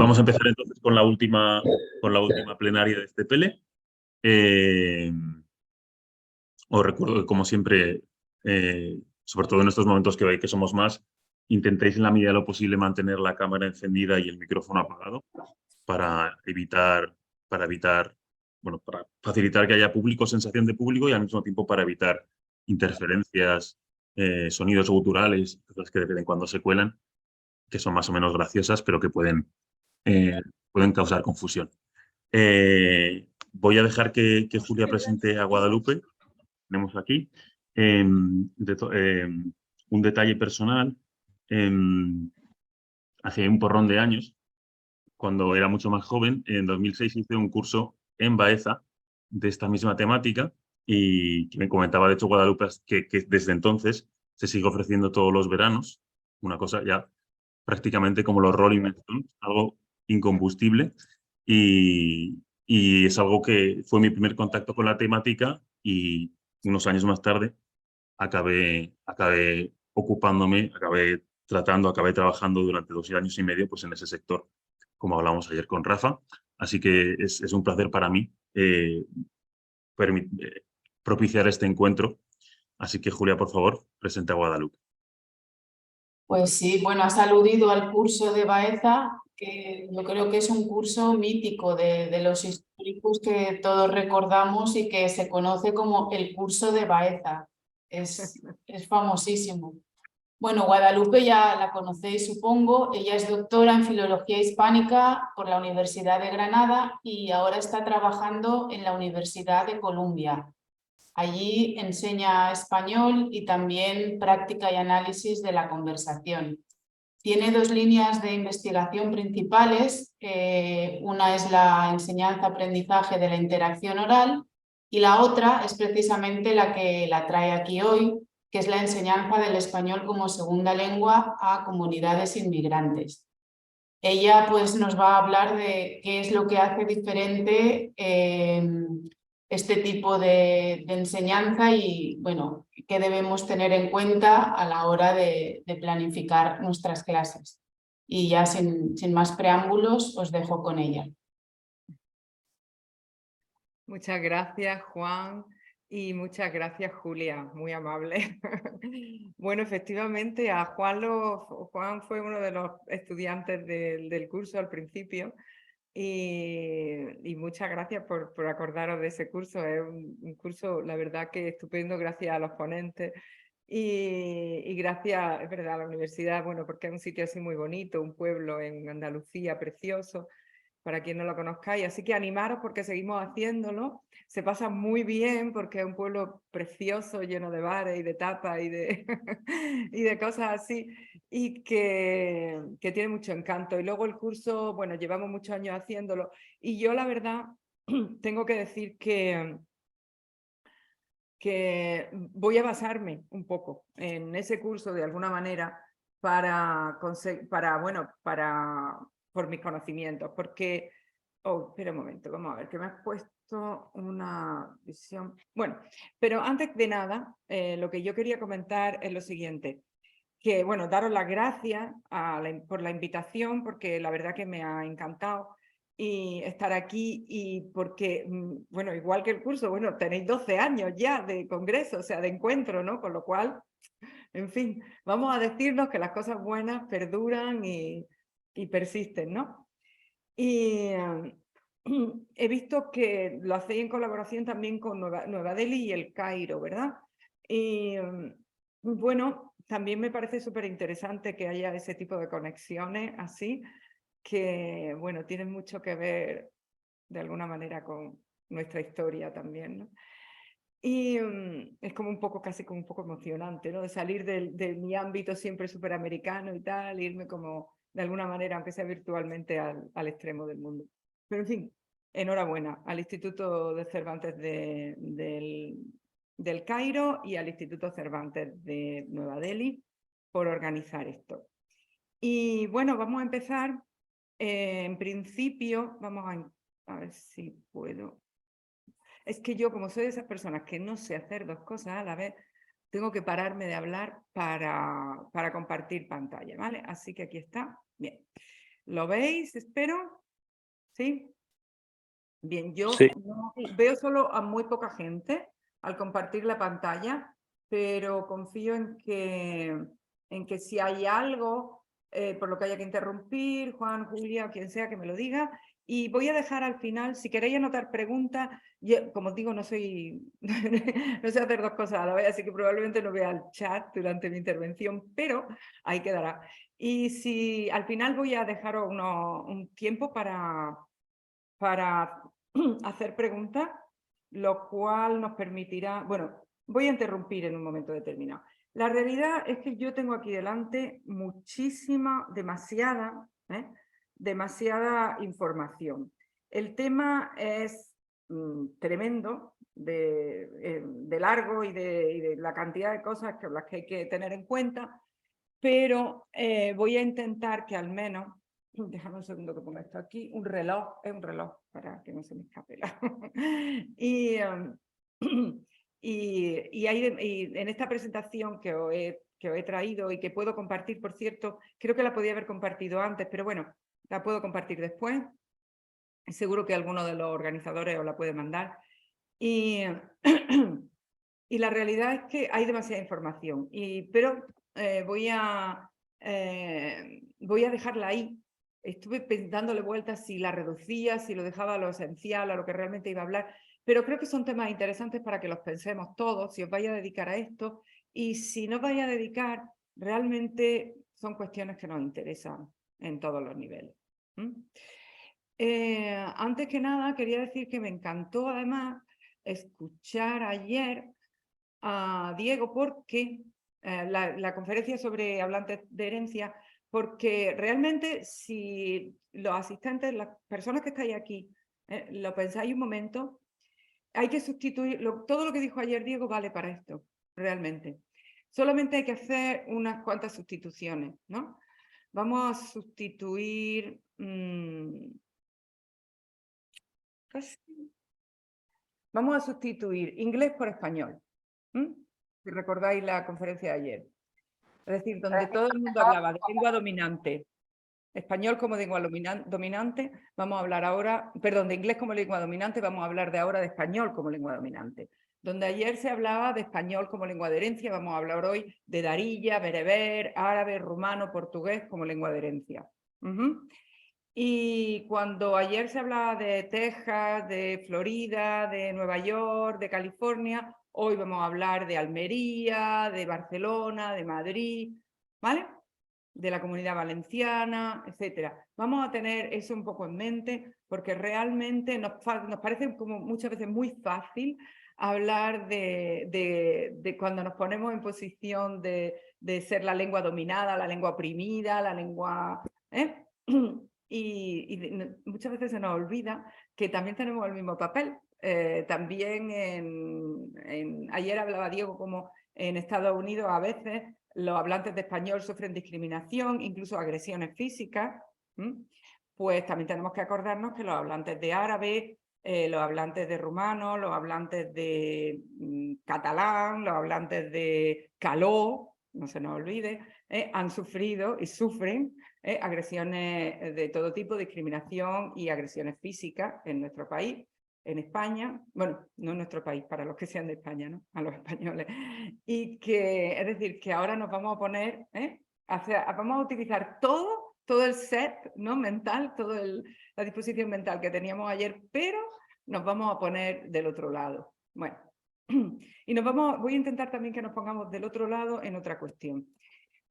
vamos a empezar entonces con la última plenaria de este PELE. Os recuerdo que, como siempre, sobre todo en estos momentos que veis que somos más, intentéis en la medida de lo posible mantener la cámara encendida y el micrófono apagado para facilitar que haya público, sensación de público, y al mismo tiempo para evitar interferencias, sonidos guturales, cosas que de vez en cuando se cuelan, que son más o menos graciosas, pero que pueden causar confusión. Voy a dejar que Julia presente a Guadalupe. Tenemos aquí un detalle personal. Hace un porrón de años, cuando era mucho más joven, en 2006 hice un curso en Baeza de esta misma temática, y que me comentaba, de hecho, Guadalupe, que desde entonces se sigue ofreciendo todos los veranos, una cosa ya prácticamente como los Rolling Stones, algo incombustible, y es algo que fue mi primer contacto con la temática, y unos años más tarde acabé ocupándome, acabé trabajando durante 2 años y medio pues, en ese sector, como hablamos ayer con Rafa. Así que es un placer para mí propiciar este encuentro. Así que, Julia, por favor, presenta a Guadalupe. Pues sí, bueno, has aludido al curso de Baeza, que yo creo que es un curso mítico de los históricos que todos recordamos y que se conoce como el curso de Baeza. Es famosísimo. Bueno, Guadalupe ya la conocéis, supongo. Ella es doctora en Filología Hispánica por la Universidad de Granada y ahora está trabajando en la Universidad de Columbia. Allí enseña español y también práctica y análisis de la conversación. Tiene 2 líneas de investigación principales. Una es la enseñanza-aprendizaje de la interacción oral y la otra es precisamente la que la trae aquí hoy, que es la enseñanza del español como segunda lengua a comunidades inmigrantes. Ella pues nos va a hablar de qué es lo que hace diferente este tipo de enseñanza y, bueno, qué debemos tener en cuenta a la hora de planificar nuestras clases. Y ya sin más preámbulos os dejo con ella. Muchas gracias, Juan, y muchas gracias, Julia, muy amable. Bueno, efectivamente, Juan fue uno de los estudiantes del curso al principio, y muchas gracias por acordaros de ese curso. Es un curso, la verdad, que estupendo, gracias a los ponentes. Y gracias, es verdad, a la universidad, bueno, porque es un sitio así muy bonito, un pueblo en Andalucía precioso, para quien no lo conozcáis. Así que animaros porque seguimos haciéndolo. Se pasa muy bien porque es un pueblo precioso, lleno de bares y de tapas y de cosas así, y que tiene mucho encanto. Y luego el curso, bueno, llevamos muchos años haciéndolo, y yo la verdad tengo que decir que voy a basarme un poco en ese curso de alguna manera por mis conocimientos, porque... Oh, espera un momento, vamos a ver, que me has puesto una visión... Bueno, pero antes de nada, lo que yo quería comentar es lo siguiente, que, bueno, daros las gracias por la invitación, porque la verdad que me ha encantado y estar aquí, y porque, bueno, igual que el curso, bueno, tenéis 12 años ya de congreso, o sea, de encuentro, ¿no? Con lo cual, en fin, vamos a decirnos que las cosas buenas perduran y persisten, ¿no? Y he visto que lo hacéis en colaboración también con Nueva Delhi y El Cairo, ¿verdad? Y bueno, también me parece súper interesante que haya ese tipo de conexiones así, que, bueno, tienen mucho que ver de alguna manera con nuestra historia también, ¿no? Y es como un poco, casi como un poco emocionante, ¿no? De salir de mi ámbito siempre superamericano y tal, irme como de alguna manera, aunque sea virtualmente, al extremo del mundo. Pero en fin, enhorabuena al Instituto de Cervantes del Cairo y al Instituto Cervantes de Nueva Delhi por organizar esto. Y bueno, vamos a empezar. En principio, vamos a ver si puedo. Es que yo, como soy de esas personas que no sé hacer 2 cosas a la vez, tengo que pararme de hablar para compartir pantalla, ¿vale? Así que aquí está. Bien. ¿Lo veis? Espero. ¿Sí? Bien, yo Sí. no, veo solo a muy poca gente al compartir la pantalla, pero confío en que si hay algo por lo que haya que interrumpir, Juan, Julia, quien sea, que me lo diga. Y voy a dejar al final, si queréis anotar preguntas, yo, como os digo, no sé hacer dos cosas a la vez, así que probablemente no vea el chat durante mi intervención, pero ahí quedará. Y si al final voy a dejaros un tiempo para hacer preguntas, lo cual nos permitirá... Bueno, voy a interrumpir en un momento determinado. La realidad es que yo tengo aquí delante demasiada información. El tema es tremendo de largo y de la cantidad de cosas que las que hay que tener en cuenta, pero voy a intentar que al menos... Déjame un segundo que ponga esto aquí. Un reloj, es un reloj para que no se me escape. y en esta presentación que os he traído y que puedo compartir, por cierto, creo que la podía haber compartido antes, pero bueno, la puedo compartir después. Seguro que alguno de los organizadores os la puede mandar. Y la realidad es que hay demasiada información, pero voy a dejarla ahí. Estuve dándole vueltas si la reducía, si lo dejaba a lo esencial, a lo que realmente iba a hablar, pero creo que son temas interesantes para que los pensemos todos, si os vais a dedicar a esto, y si no os vais a dedicar, realmente son cuestiones que nos interesan en todos los niveles. Antes que nada, quería decir que me encantó además escuchar ayer a Diego porque la conferencia sobre hablantes de herencia, porque realmente si los asistentes, las personas que estáis aquí, lo pensáis un momento, hay que sustituir, todo lo que dijo ayer Diego vale para esto, realmente. Solamente hay que hacer unas cuantas sustituciones, ¿no? Vamos a sustituir... Vamos a sustituir inglés por español. Si recordáis la conferencia de ayer. Es decir, donde todo el mundo hablaba de lengua dominante, español como lengua dominante, vamos a hablar ahora, perdón, de inglés como lengua dominante, vamos a hablar de ahora de español como lengua dominante. Donde ayer se hablaba de español como lengua de herencia, vamos a hablar hoy de darilla, bereber, árabe, rumano, portugués como lengua de herencia. Y cuando ayer se hablaba de Texas, de Florida, de Nueva York, de California, hoy vamos a hablar de Almería, de Barcelona, de Madrid, ¿vale? De la Comunidad Valenciana, etcétera. Vamos a tener eso un poco en mente porque realmente nos parece como muchas veces muy fácil hablar de cuando nos ponemos en posición de ser la lengua dominada, la lengua oprimida, la lengua... Y muchas veces se nos olvida que también tenemos el mismo papel. También ayer hablaba Diego como en Estados Unidos a veces los hablantes de español sufren discriminación, incluso agresiones físicas. Pues también tenemos que acordarnos que los hablantes de árabe, los hablantes de rumano, los hablantes de catalán, los hablantes de caló, no se nos olvide, han sufrido y sufren agresiones de todo tipo, discriminación y agresiones físicas en nuestro país, en España, bueno, no en nuestro país, para los que sean de España, ¿no? A los españoles. Y que, es decir, que ahora nos vamos a poner, vamos a utilizar todo el set, ¿no? Mental, la disposición mental que teníamos ayer, pero nos vamos a poner del otro lado. Bueno, y voy a intentar también que nos pongamos del otro lado en otra cuestión.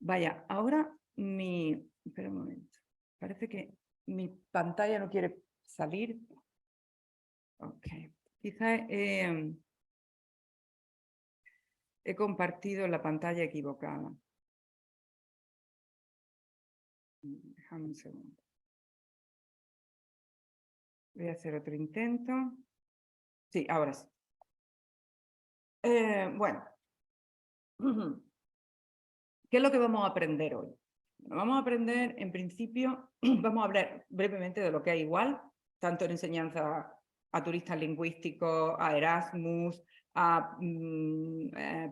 Vaya, ahora espera un momento. Parece que mi pantalla no quiere salir. Ok. Quizá he compartido la pantalla equivocada. Déjame un segundo. Voy a hacer otro intento. Sí, ahora sí. Bueno. ¿Qué es lo que vamos a aprender hoy? Vamos a aprender, en principio, vamos a hablar brevemente de lo que es igual, tanto en enseñanza a turistas lingüísticos, a Erasmus, a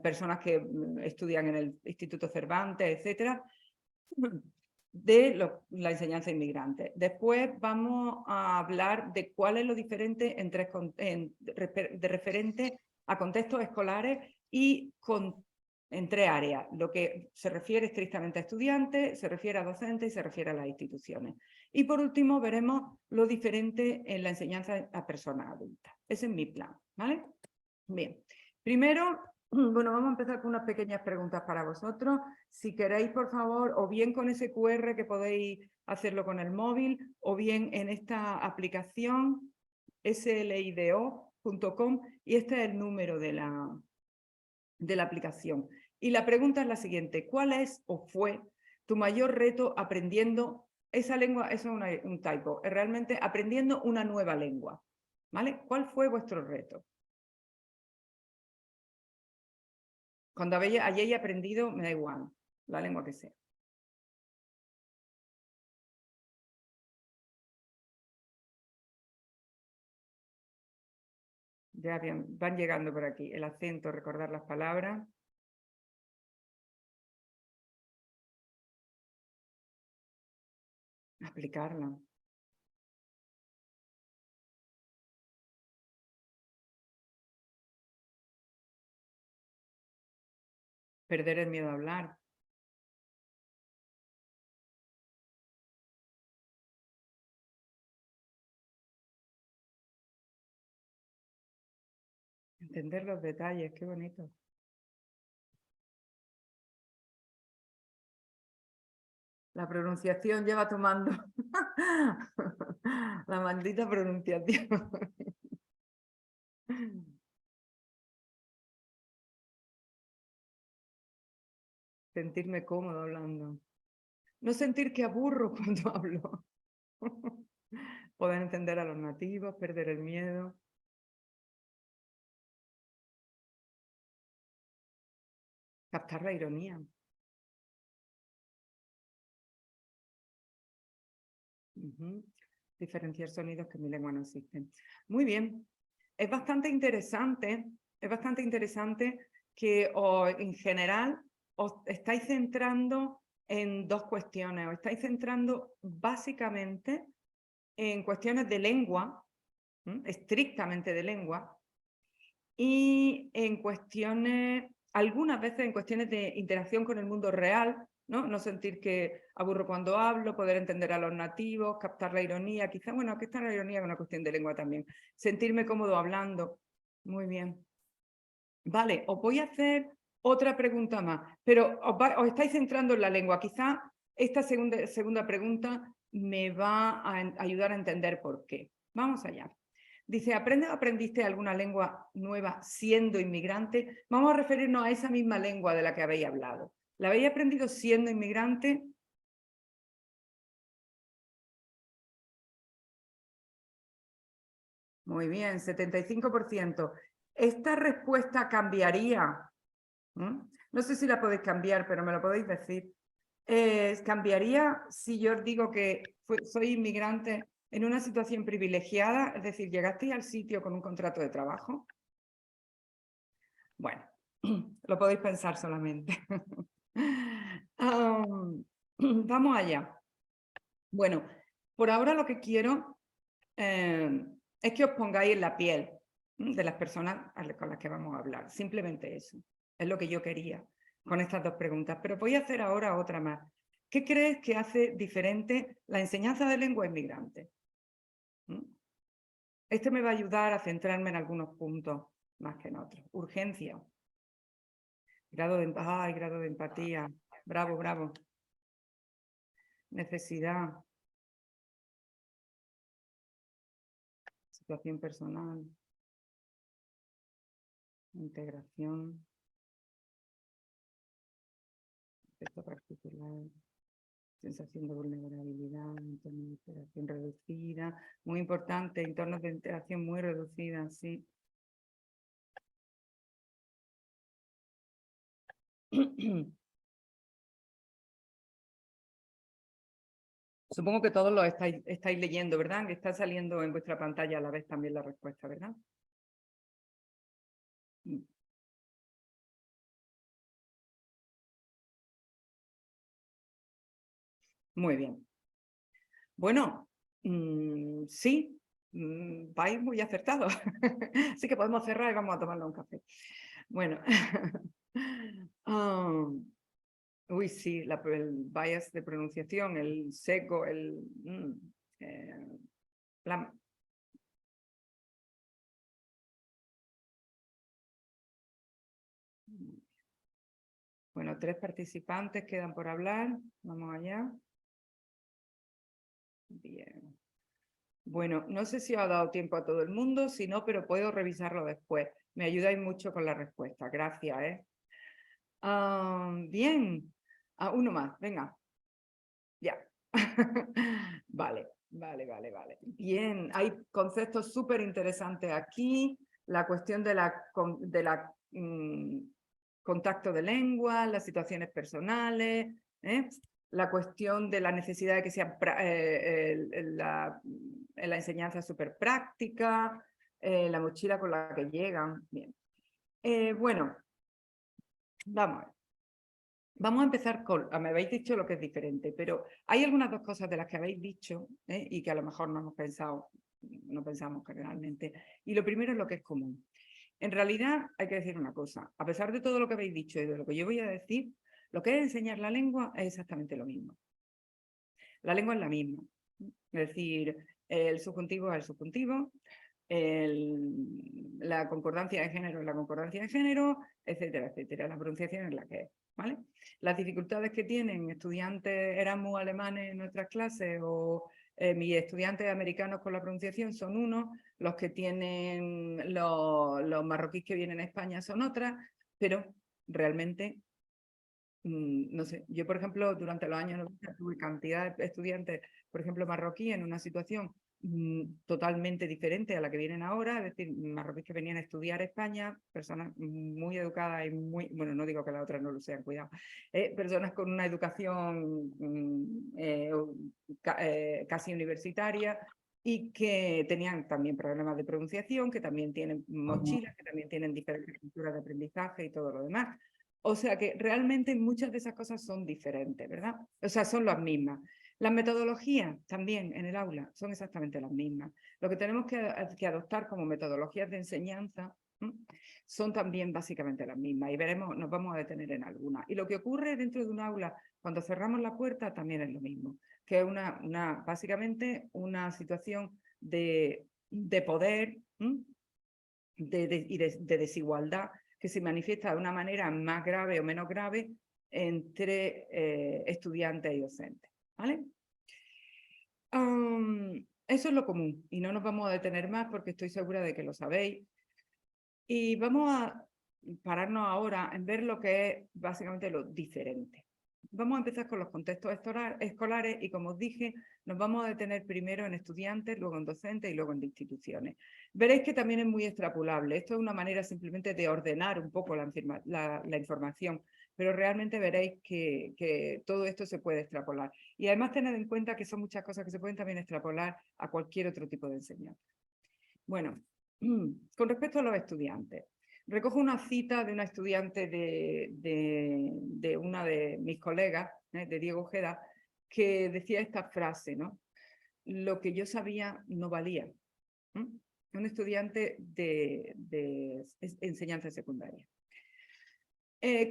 personas que estudian en el Instituto Cervantes, etc. de la enseñanza inmigrante. Después vamos a hablar de cuál es lo diferente de referente a contextos escolares y en 3 áreas. Lo que se refiere estrictamente a estudiantes, se refiere a docentes y se refiere a las instituciones. Y por último veremos lo diferente en la enseñanza a personas adultas. Ese es mi plan, ¿vale? Bien, primero, bueno, vamos a empezar con unas pequeñas preguntas para vosotros. Si queréis, por favor, o bien con ese QR que podéis hacerlo con el móvil, o bien en esta aplicación slido.com, y este es el número de la aplicación. Y la pregunta es la siguiente: ¿cuál es o fue tu mayor reto aprendiendo esa lengua? Eso es un typo, es realmente aprendiendo una nueva lengua, ¿vale? ¿Cuál fue vuestro reto? Cuando hayáis aprendido, me da igual, la lengua que sea. Ya bien, van llegando por aquí. El acento, recordar las palabras. Aplicarla. Perder el miedo a hablar. Entender los detalles, qué bonito. La pronunciación lleva tomando. La maldita pronunciación. Sentirme cómodo hablando. No sentir que aburro cuando hablo. Poder entender a los nativos, perder el miedo. Captar la ironía. Diferenciar sonidos que en mi lengua no existen. Muy bien. Es bastante interesante que en general os estáis centrando en 2 cuestiones. Os estáis centrando básicamente en cuestiones de lengua, estrictamente de lengua, y en cuestiones, algunas veces en cuestiones de interacción con el mundo real, no sentir que aburro cuando hablo, poder entender a los nativos, captar la ironía, quizá, bueno, que esta la ironía es una cuestión de lengua también, sentirme cómodo hablando. Muy bien. Vale, os voy a hacer otra pregunta más, pero os estáis centrando en la lengua. Quizá esta segunda pregunta me va a ayudar a entender por qué. Vamos allá. Dice, ¿aprendiste alguna lengua nueva siendo inmigrante? Vamos a referirnos a esa misma lengua de la que habéis hablado. ¿La habéis aprendido siendo inmigrante? Muy bien, 75%. ¿Esta respuesta cambiaría? No sé si la podéis cambiar, pero me lo podéis decir. ¿Cambiaría si yo os digo que soy inmigrante en una situación privilegiada? Es decir, ¿llegasteis al sitio con un contrato de trabajo? Bueno, lo podéis pensar solamente. Vamos allá. Bueno, por ahora lo que quiero es que os pongáis en la piel de las personas con las que vamos a hablar. Simplemente eso. Es lo que yo quería con estas 2 preguntas. Pero voy a hacer ahora otra más. ¿Qué crees que hace diferente la enseñanza de lengua inmigrante? Este me va a ayudar a centrarme en algunos puntos más que en otros. Urgencia. Grado de empatía. Bravo, bravo. Necesidad. Situación personal. Integración. Efecto particular. Sensación de vulnerabilidad. Entornos de interacción reducida. Muy importante. Entornos de interacción muy reducida, sí. Supongo que todos lo estáis leyendo, ¿verdad? Que está saliendo en vuestra pantalla a la vez también la respuesta, ¿verdad? Muy bien. Bueno, sí, vais muy acertados. Así que podemos cerrar y vamos a tomarnos un café. Bueno. Uy, sí, el bias de pronunciación, el seco, la- Bueno, 3 participantes quedan por hablar. Vamos allá. Bien. Bueno, no sé si os ha dado tiempo a todo el mundo, si no, pero puedo revisarlo después. Me ayudáis mucho con la respuesta. Gracias, ¿eh? Bien. Uno más, venga. Ya. Vale, vale. Bien, hay conceptos súper interesantes aquí. La cuestión de la contacto de lengua, las situaciones personales, la cuestión de la necesidad de que sea la enseñanza súper práctica, la mochila con la que llegan. Bien. Bueno, vamos a ver. Vamos a empezar con, me habéis dicho lo que es diferente, pero hay algunas 2 cosas de las que habéis dicho y que a lo mejor no hemos pensado, no pensamos generalmente. Y lo primero es lo que es común. En realidad hay que decir una cosa, a pesar de todo lo que habéis dicho y de lo que yo voy a decir, lo que es enseñar la lengua es exactamente lo mismo. La lengua es la misma. Es decir, el subjuntivo es el subjuntivo, la concordancia de género es la concordancia de género, etcétera, etcétera. La pronunciación es la que es, ¿vale? Las dificultades que tienen estudiantes Erasmus alemanes en nuestras clases o mis estudiantes americanos con la pronunciación son unos, los que tienen los marroquíes que vienen a España son otras, pero realmente no sé, yo por ejemplo durante los años 90 tuve cantidad de estudiantes, por ejemplo marroquíes en una situación totalmente diferente a la que vienen ahora, es decir, marroquíes que venían a estudiar a España, personas muy educadas y muy, bueno, no digo que las otras no lo sean, cuidado, personas con una educación casi universitaria y que tenían también problemas de pronunciación, que también tienen mochilas, que también tienen diferentes culturas de aprendizaje y todo lo demás. O sea que realmente muchas de esas cosas son diferentes, ¿verdad? O sea, son las mismas. Las metodologías también en el aula son exactamente las mismas. Lo que tenemos que adoptar como metodologías de enseñanza son también básicamente las mismas y veremos, nos vamos a detener en algunas. Y lo que ocurre dentro de un aula cuando cerramos la puerta también es lo mismo, que es básicamente una situación de poder y de desigualdad que se manifiesta de una manera más grave o menos grave entre estudiantes y docentes. ¿Vale? Eso es lo común y no nos vamos a detener más porque estoy segura de que lo sabéis. Y vamos a pararnos ahora en ver lo que es básicamente lo diferente. Vamos a empezar con los contextos escolares y, como os dije, nos vamos a detener primero en estudiantes, luego en docentes y luego en instituciones. Veréis que también es muy extrapolable. Esto es una manera simplemente de ordenar un poco la información, pero realmente veréis que todo esto se puede extrapolar. Y además tened en cuenta que son muchas cosas que se pueden también extrapolar a cualquier otro tipo de enseñanza. Bueno, con respecto a los estudiantes, recojo una cita de una estudiante de una de mis colegas, de Diego Ojeda, que decía esta frase, ¿no? Lo que yo sabía no valía. Un estudiante de enseñanza secundaria.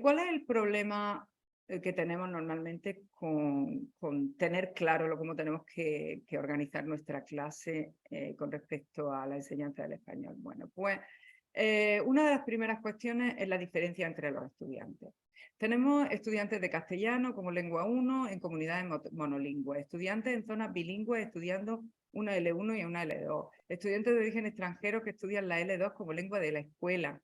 ¿Cuál es el problema que tenemos normalmente con tener claro cómo tenemos que organizar nuestra clase con respecto a la enseñanza del español? Bueno, pues una de las primeras cuestiones es la diferencia entre los estudiantes. Tenemos estudiantes de castellano como lengua 1 en comunidades monolingües, estudiantes en zonas bilingües estudiando una L1 y una L2, estudiantes de origen extranjero que estudian la L2 como lengua de la escuela,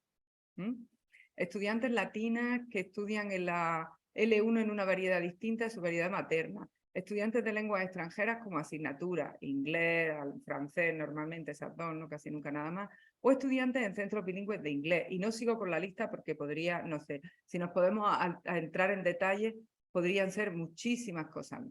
estudiantes latinas que estudian en la L1 en una variedad distinta de su variedad materna, estudiantes de lenguas extranjeras como asignatura, inglés, francés, normalmente esas dos, no casi nunca nada más, o estudiantes en centros bilingües de inglés. Y no sigo con la lista porque podría, no sé, si nos podemos a entrar en detalle, podrían ser muchísimas cosas.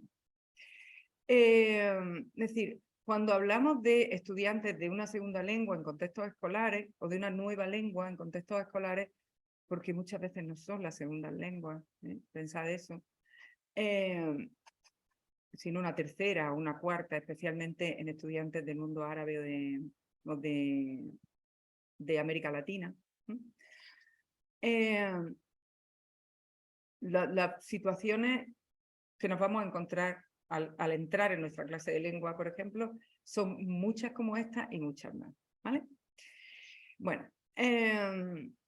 Es decir, cuando hablamos de estudiantes de una segunda lengua en contextos escolares o de una nueva lengua en contextos escolares, porque muchas veces no son las segundas lenguas, pensad eso. sino una tercera o una cuarta, especialmente en estudiantes del mundo árabe o de América Latina. Las situaciones que nos vamos a encontrar al entrar en nuestra clase de lengua, por ejemplo, son muchas como esta y muchas más, ¿vale? Bueno,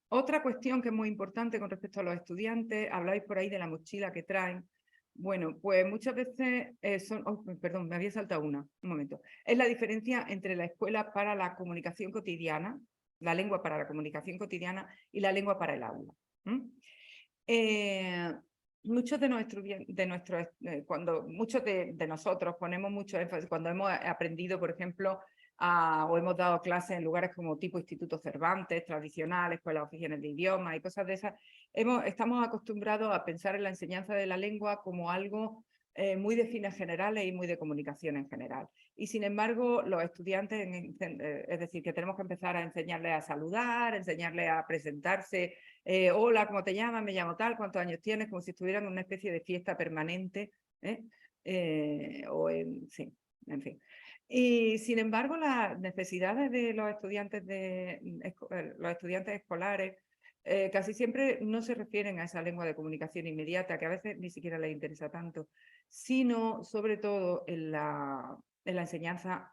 otra cuestión que es muy importante con respecto a los estudiantes, habláis por ahí de la mochila que traen. Bueno, pues muchas veces perdón, me había saltado un momento. Es la diferencia entre la escuela para la comunicación cotidiana, la lengua para la comunicación cotidiana y la lengua para el aula. Muchos de nosotros ponemos mucho énfasis cuando hemos aprendido, por ejemplo, o hemos dado clases en lugares como tipo Instituto Cervantes, tradicionales, escuelas oficiales de idiomas y cosas de esas. Estamos acostumbrados a pensar en la enseñanza de la lengua como algo muy de fines generales y muy de comunicación en general. Y sin embargo, los estudiantes, es decir, que tenemos que empezar a enseñarles a saludar, enseñarles a presentarse. Hola, ¿cómo te llamas? Me llamo tal, ¿cuántos años tienes? Como si estuvieran en una especie de fiesta permanente. Sí, en fin. Y sin embargo, las necesidades de los estudiantes escolares casi siempre no se refieren a esa lengua de comunicación inmediata, que a veces ni siquiera les interesa tanto, sino sobre todo en la enseñanza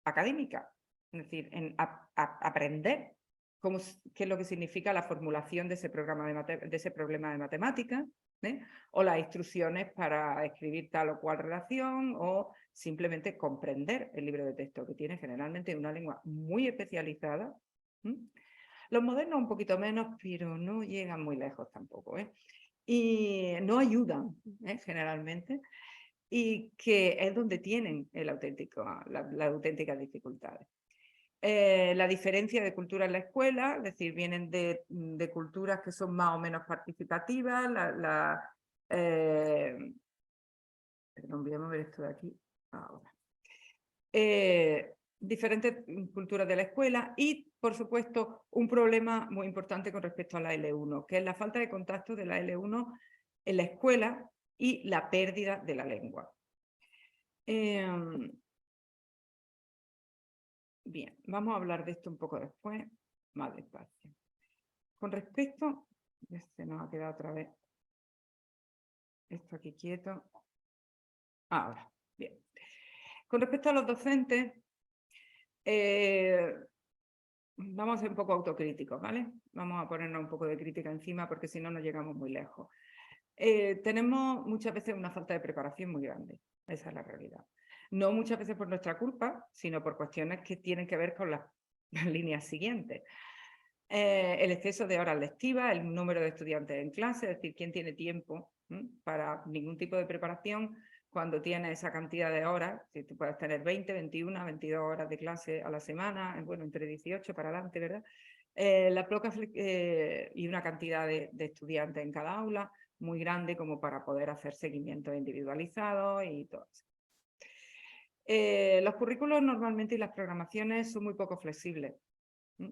académica, es decir, en aprender qué es lo que significa la formulación de ese problema de matemáticas, o las instrucciones para escribir tal o cual relación, o simplemente comprender el libro de texto, que tiene generalmente una lengua muy especializada. Los modernos un poquito menos, pero no llegan muy lejos tampoco, y no ayudan, generalmente, y que es donde tienen las auténticas dificultades. La diferencia de cultura en la escuela, es decir, vienen de culturas que son más o menos participativas, perdón, voy a mover esto de aquí ahora. Diferentes culturas de la escuela y, por supuesto, un problema muy importante con respecto a la L1, que es la falta de contacto de la L1 en la escuela y la pérdida de la lengua. Bien, vamos a hablar de esto un poco después, más despacio. Con respecto, se nos ha quedado otra vez esto aquí quieto. Ahora, bien. Con respecto a los docentes, vamos a ser un poco autocríticos, ¿vale? Vamos a ponernos un poco de crítica encima porque si no, no llegamos muy lejos. Tenemos muchas veces una falta de preparación muy grande, esa es la realidad. No muchas veces por nuestra culpa, sino por cuestiones que tienen que ver con las líneas siguientes. El exceso de horas lectivas, el número de estudiantes en clase, es decir, quién tiene tiempo para ningún tipo de preparación cuando tiene esa cantidad de horas, si tú puedes tener 20, 21, 22 horas de clase a la semana, bueno, entre 18 para adelante, ¿verdad? Y una cantidad de estudiantes en cada aula muy grande como para poder hacer seguimientos individualizados y todo eso. Los currículos normalmente y las programaciones son muy poco flexibles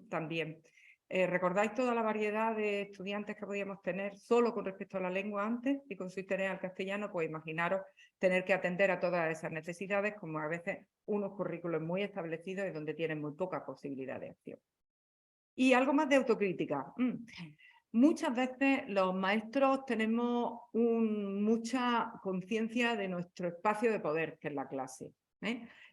también. ¿Recordáis toda la variedad de estudiantes que podíamos tener solo con respecto a la lengua antes y con su interés al castellano? Pues imaginaros tener que atender a todas esas necesidades, como a veces unos currículos muy establecidos y donde tienen muy poca posibilidad de acción. Y algo más de autocrítica. Muchas veces los maestros tenemos mucha conciencia de nuestro espacio de poder, que es la clase.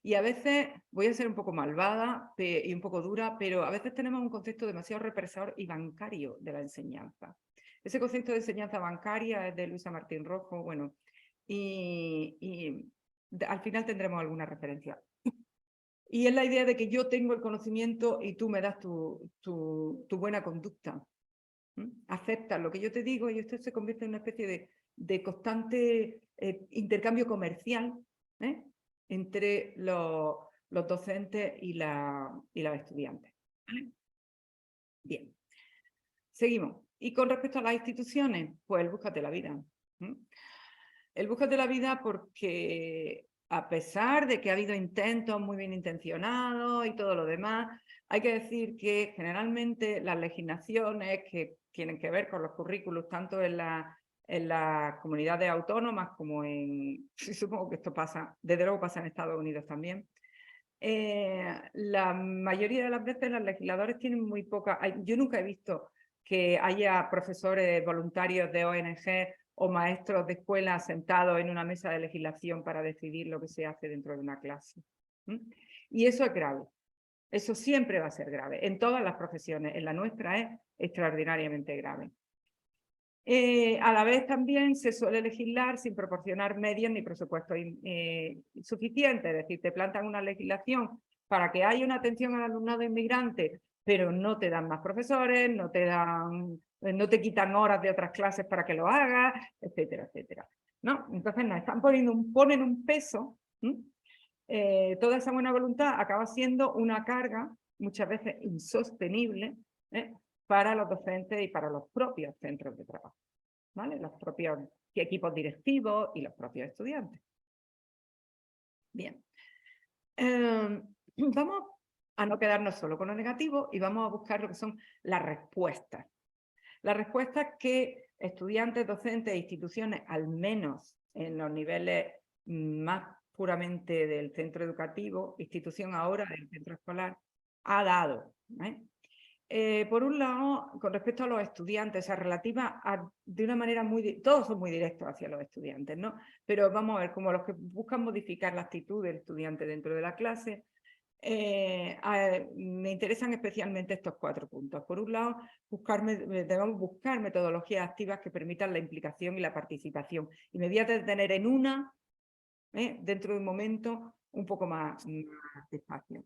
Y a veces, voy a ser un poco malvada y un poco dura, pero a veces tenemos un concepto demasiado represor y bancario de la enseñanza. Ese concepto de enseñanza bancaria es de Luisa Martín Rojo, bueno, y al final tendremos alguna referencia. Y es la idea de que yo tengo el conocimiento y tú me das tu buena conducta. Aceptas lo que yo te digo y esto se convierte en una especie de constante intercambio comercial entre los docentes y los estudiantes. ¿Vale? Bien. Seguimos. Y con respecto a las instituciones, pues el búscate la vida. El búscate la vida porque a pesar de que ha habido intentos muy bien intencionados y todo lo demás, hay que decir que generalmente las legislaciones que tienen que ver con los currículos, tanto en la en las comunidades autónomas, como en, supongo que esto pasa, desde luego pasa en Estados Unidos también. La mayoría de las veces los legisladores tienen muy poca, yo nunca he visto que haya profesores voluntarios de ONG o maestros de escuela sentados en una mesa de legislación para decidir lo que se hace dentro de una clase. Y eso es grave. Eso siempre va a ser grave, en todas las profesiones. En la nuestra es extraordinariamente grave. A la vez también se suele legislar sin proporcionar medios ni presupuestos suficientes. Es decir, te plantan una legislación para que haya una atención al alumnado inmigrante, pero no te dan más profesores, no te quitan horas de otras clases para que lo hagas, etcétera, etcétera. ¿No? Entonces nos están ponen un peso. Toda esa buena voluntad acaba siendo una carga muchas veces insostenible para los docentes y para los propios centros de trabajo, ¿vale? Los propios equipos directivos y los propios estudiantes. Bien. Vamos a no quedarnos solo con lo negativo y vamos a buscar lo que son las respuestas. Las respuestas que estudiantes, docentes e instituciones, al menos en los niveles más puramente del centro educativo, institución ahora del centro escolar, ha dado. Por un lado, con respecto a los estudiantes, relativa de una manera todos son muy directos hacia los estudiantes, ¿no? Pero vamos a ver, como los que buscan modificar la actitud del estudiante dentro de la clase, me interesan especialmente estos 4 puntos. Por un lado, debemos buscar metodologías activas que permitan la implicación y la participación. Y me voy a detener en una, dentro de un momento, un poco más despacio.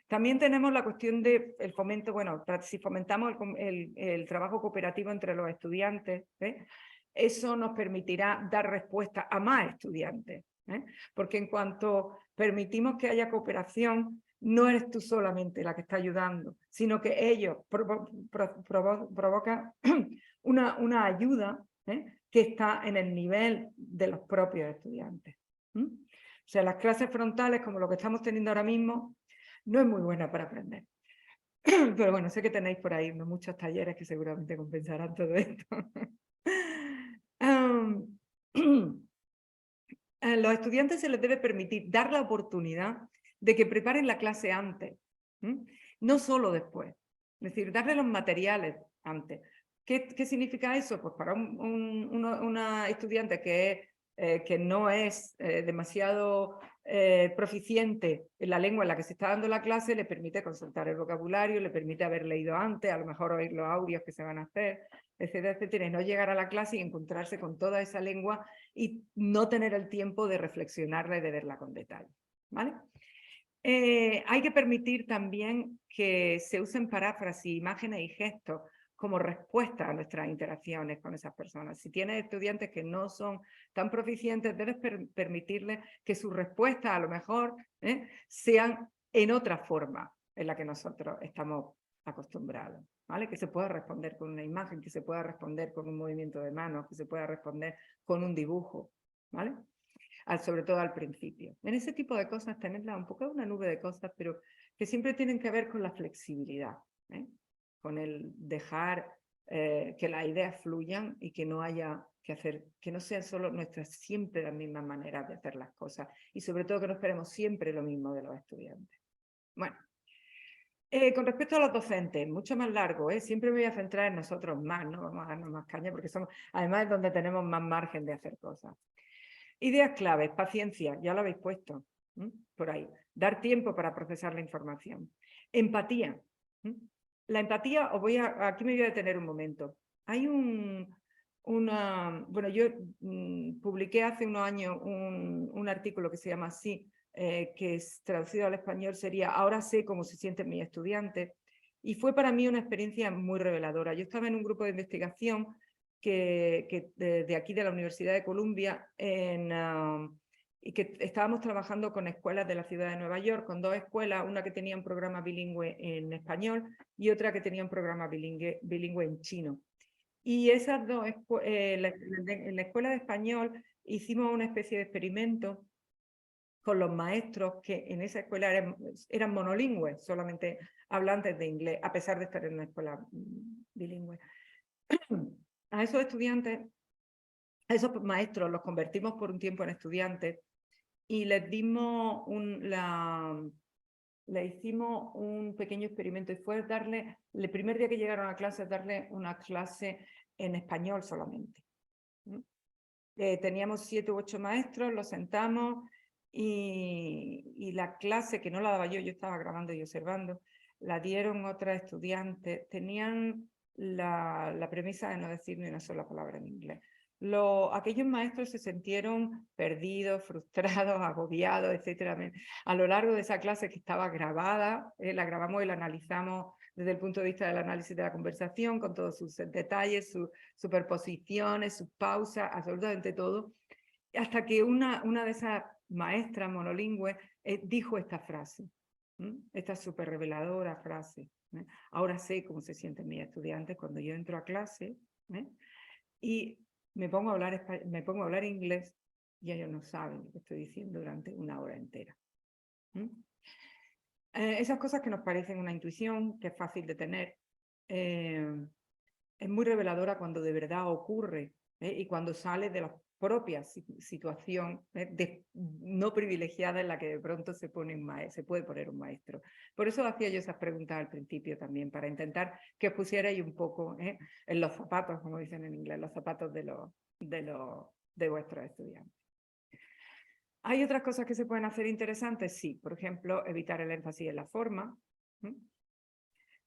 También tenemos la cuestión del fomento, bueno, si fomentamos el trabajo cooperativo entre los estudiantes, eso nos permitirá dar respuesta a más estudiantes, porque en cuanto permitimos que haya cooperación, no eres tú solamente la que está ayudando, sino que ellos provocan una ayuda que está en el nivel de los propios estudiantes. O sea, las clases frontales, como lo que estamos teniendo ahora mismo, no es muy buena para aprender. Pero bueno, sé que tenéis por ahí muchos talleres que seguramente compensarán todo esto. A los estudiantes se les debe permitir dar la oportunidad de que preparen la clase antes, no solo después. Es decir, darle los materiales antes. ¿Qué significa eso? Pues para una estudiante que no es demasiado proficiente en la lengua en la que se está dando la clase, le permite consultar el vocabulario, le permite haber leído antes, a lo mejor oír los audios que se van a hacer, etcétera, etcétera, y no llegar a la clase y encontrarse con toda esa lengua y no tener el tiempo de reflexionarla y de verla con detalle, ¿vale? Hay que permitir también que se usen paráfrasis, imágenes y gestos como respuesta a nuestras interacciones con esas personas. Si tienes estudiantes que no son tan proficientes, debes permitirles que sus respuestas a lo mejor sean en otra forma en la que nosotros estamos acostumbrados, ¿vale? Que se pueda responder con una imagen, que se pueda responder con un movimiento de manos, que se pueda responder con un dibujo, ¿vale? Sobre todo al principio. En ese tipo de cosas, tenerla un poco una nube de cosas, pero que siempre tienen que ver con la flexibilidad, con el dejar que las ideas fluyan y que no haya que hacer, que no sean solo nuestras siempre las mismas maneras de hacer las cosas y sobre todo que no esperemos siempre lo mismo de los estudiantes. Bueno, con respecto a los docentes, mucho más largo, siempre me voy a centrar en nosotros más, no vamos a darnos más caña porque somos, además es donde tenemos más margen de hacer cosas. Ideas claves, paciencia, ya lo habéis puesto por ahí. Dar tiempo para procesar la información. Empatía. La empatía, aquí me voy a detener un momento. Hay bueno, yo publiqué hace unos años un artículo que se llama así, que es traducido al español sería "Ahora sé cómo se sienten mis estudiantes", y fue para mí una experiencia muy reveladora. Yo estaba en un grupo de investigación de aquí de la Universidad de Columbia y que estábamos trabajando con escuelas de la ciudad de Nueva York, con 2 escuelas, una que tenía un programa bilingüe en español y otra que tenía un programa bilingüe en chino. Y esas dos, en la escuela de español hicimos una especie de experimento con los maestros que en esa escuela eran monolingües, solamente hablantes de inglés, a pesar de estar en una escuela bilingüe. A esos estudiantes esos maestros los convertimos por un tiempo en estudiantes y les dimos le hicimos un pequeño experimento y fue darle, el primer día que llegaron a clase, darle una clase en español solamente. Teníamos 7 u 8 maestros, los sentamos y la clase, que no la daba yo estaba grabando y observando, la dieron otras estudiantes. Tenían la premisa de no decir ni una sola palabra en inglés. Aquellos maestros se sintieron perdidos, frustrados, agobiados, etc. A lo largo de esa clase que estaba grabada, la grabamos y la analizamos desde el punto de vista del análisis de la conversación, con todos sus detalles, sus superposiciones, sus pausas, absolutamente todo, hasta que una de esas maestras monolingües dijo esta frase, esta súper reveladora frase. Ahora sé cómo se sienten mis estudiantes cuando yo entro a clase y me pongo a hablar inglés y ellos no saben lo que estoy diciendo durante una hora entera. Esas cosas que nos parecen una intuición, que es fácil de tener, es muy reveladora cuando de verdad ocurre y cuando sale de la propia situación no privilegiada en la que de pronto se puede poner un maestro. Por eso hacía yo esas preguntas al principio también, para intentar que os pusierais un poco en los zapatos, como dicen en inglés, los zapatos de vuestros estudiantes. ¿Hay otras cosas que se pueden hacer interesantes? Sí, por ejemplo, evitar el énfasis en la forma.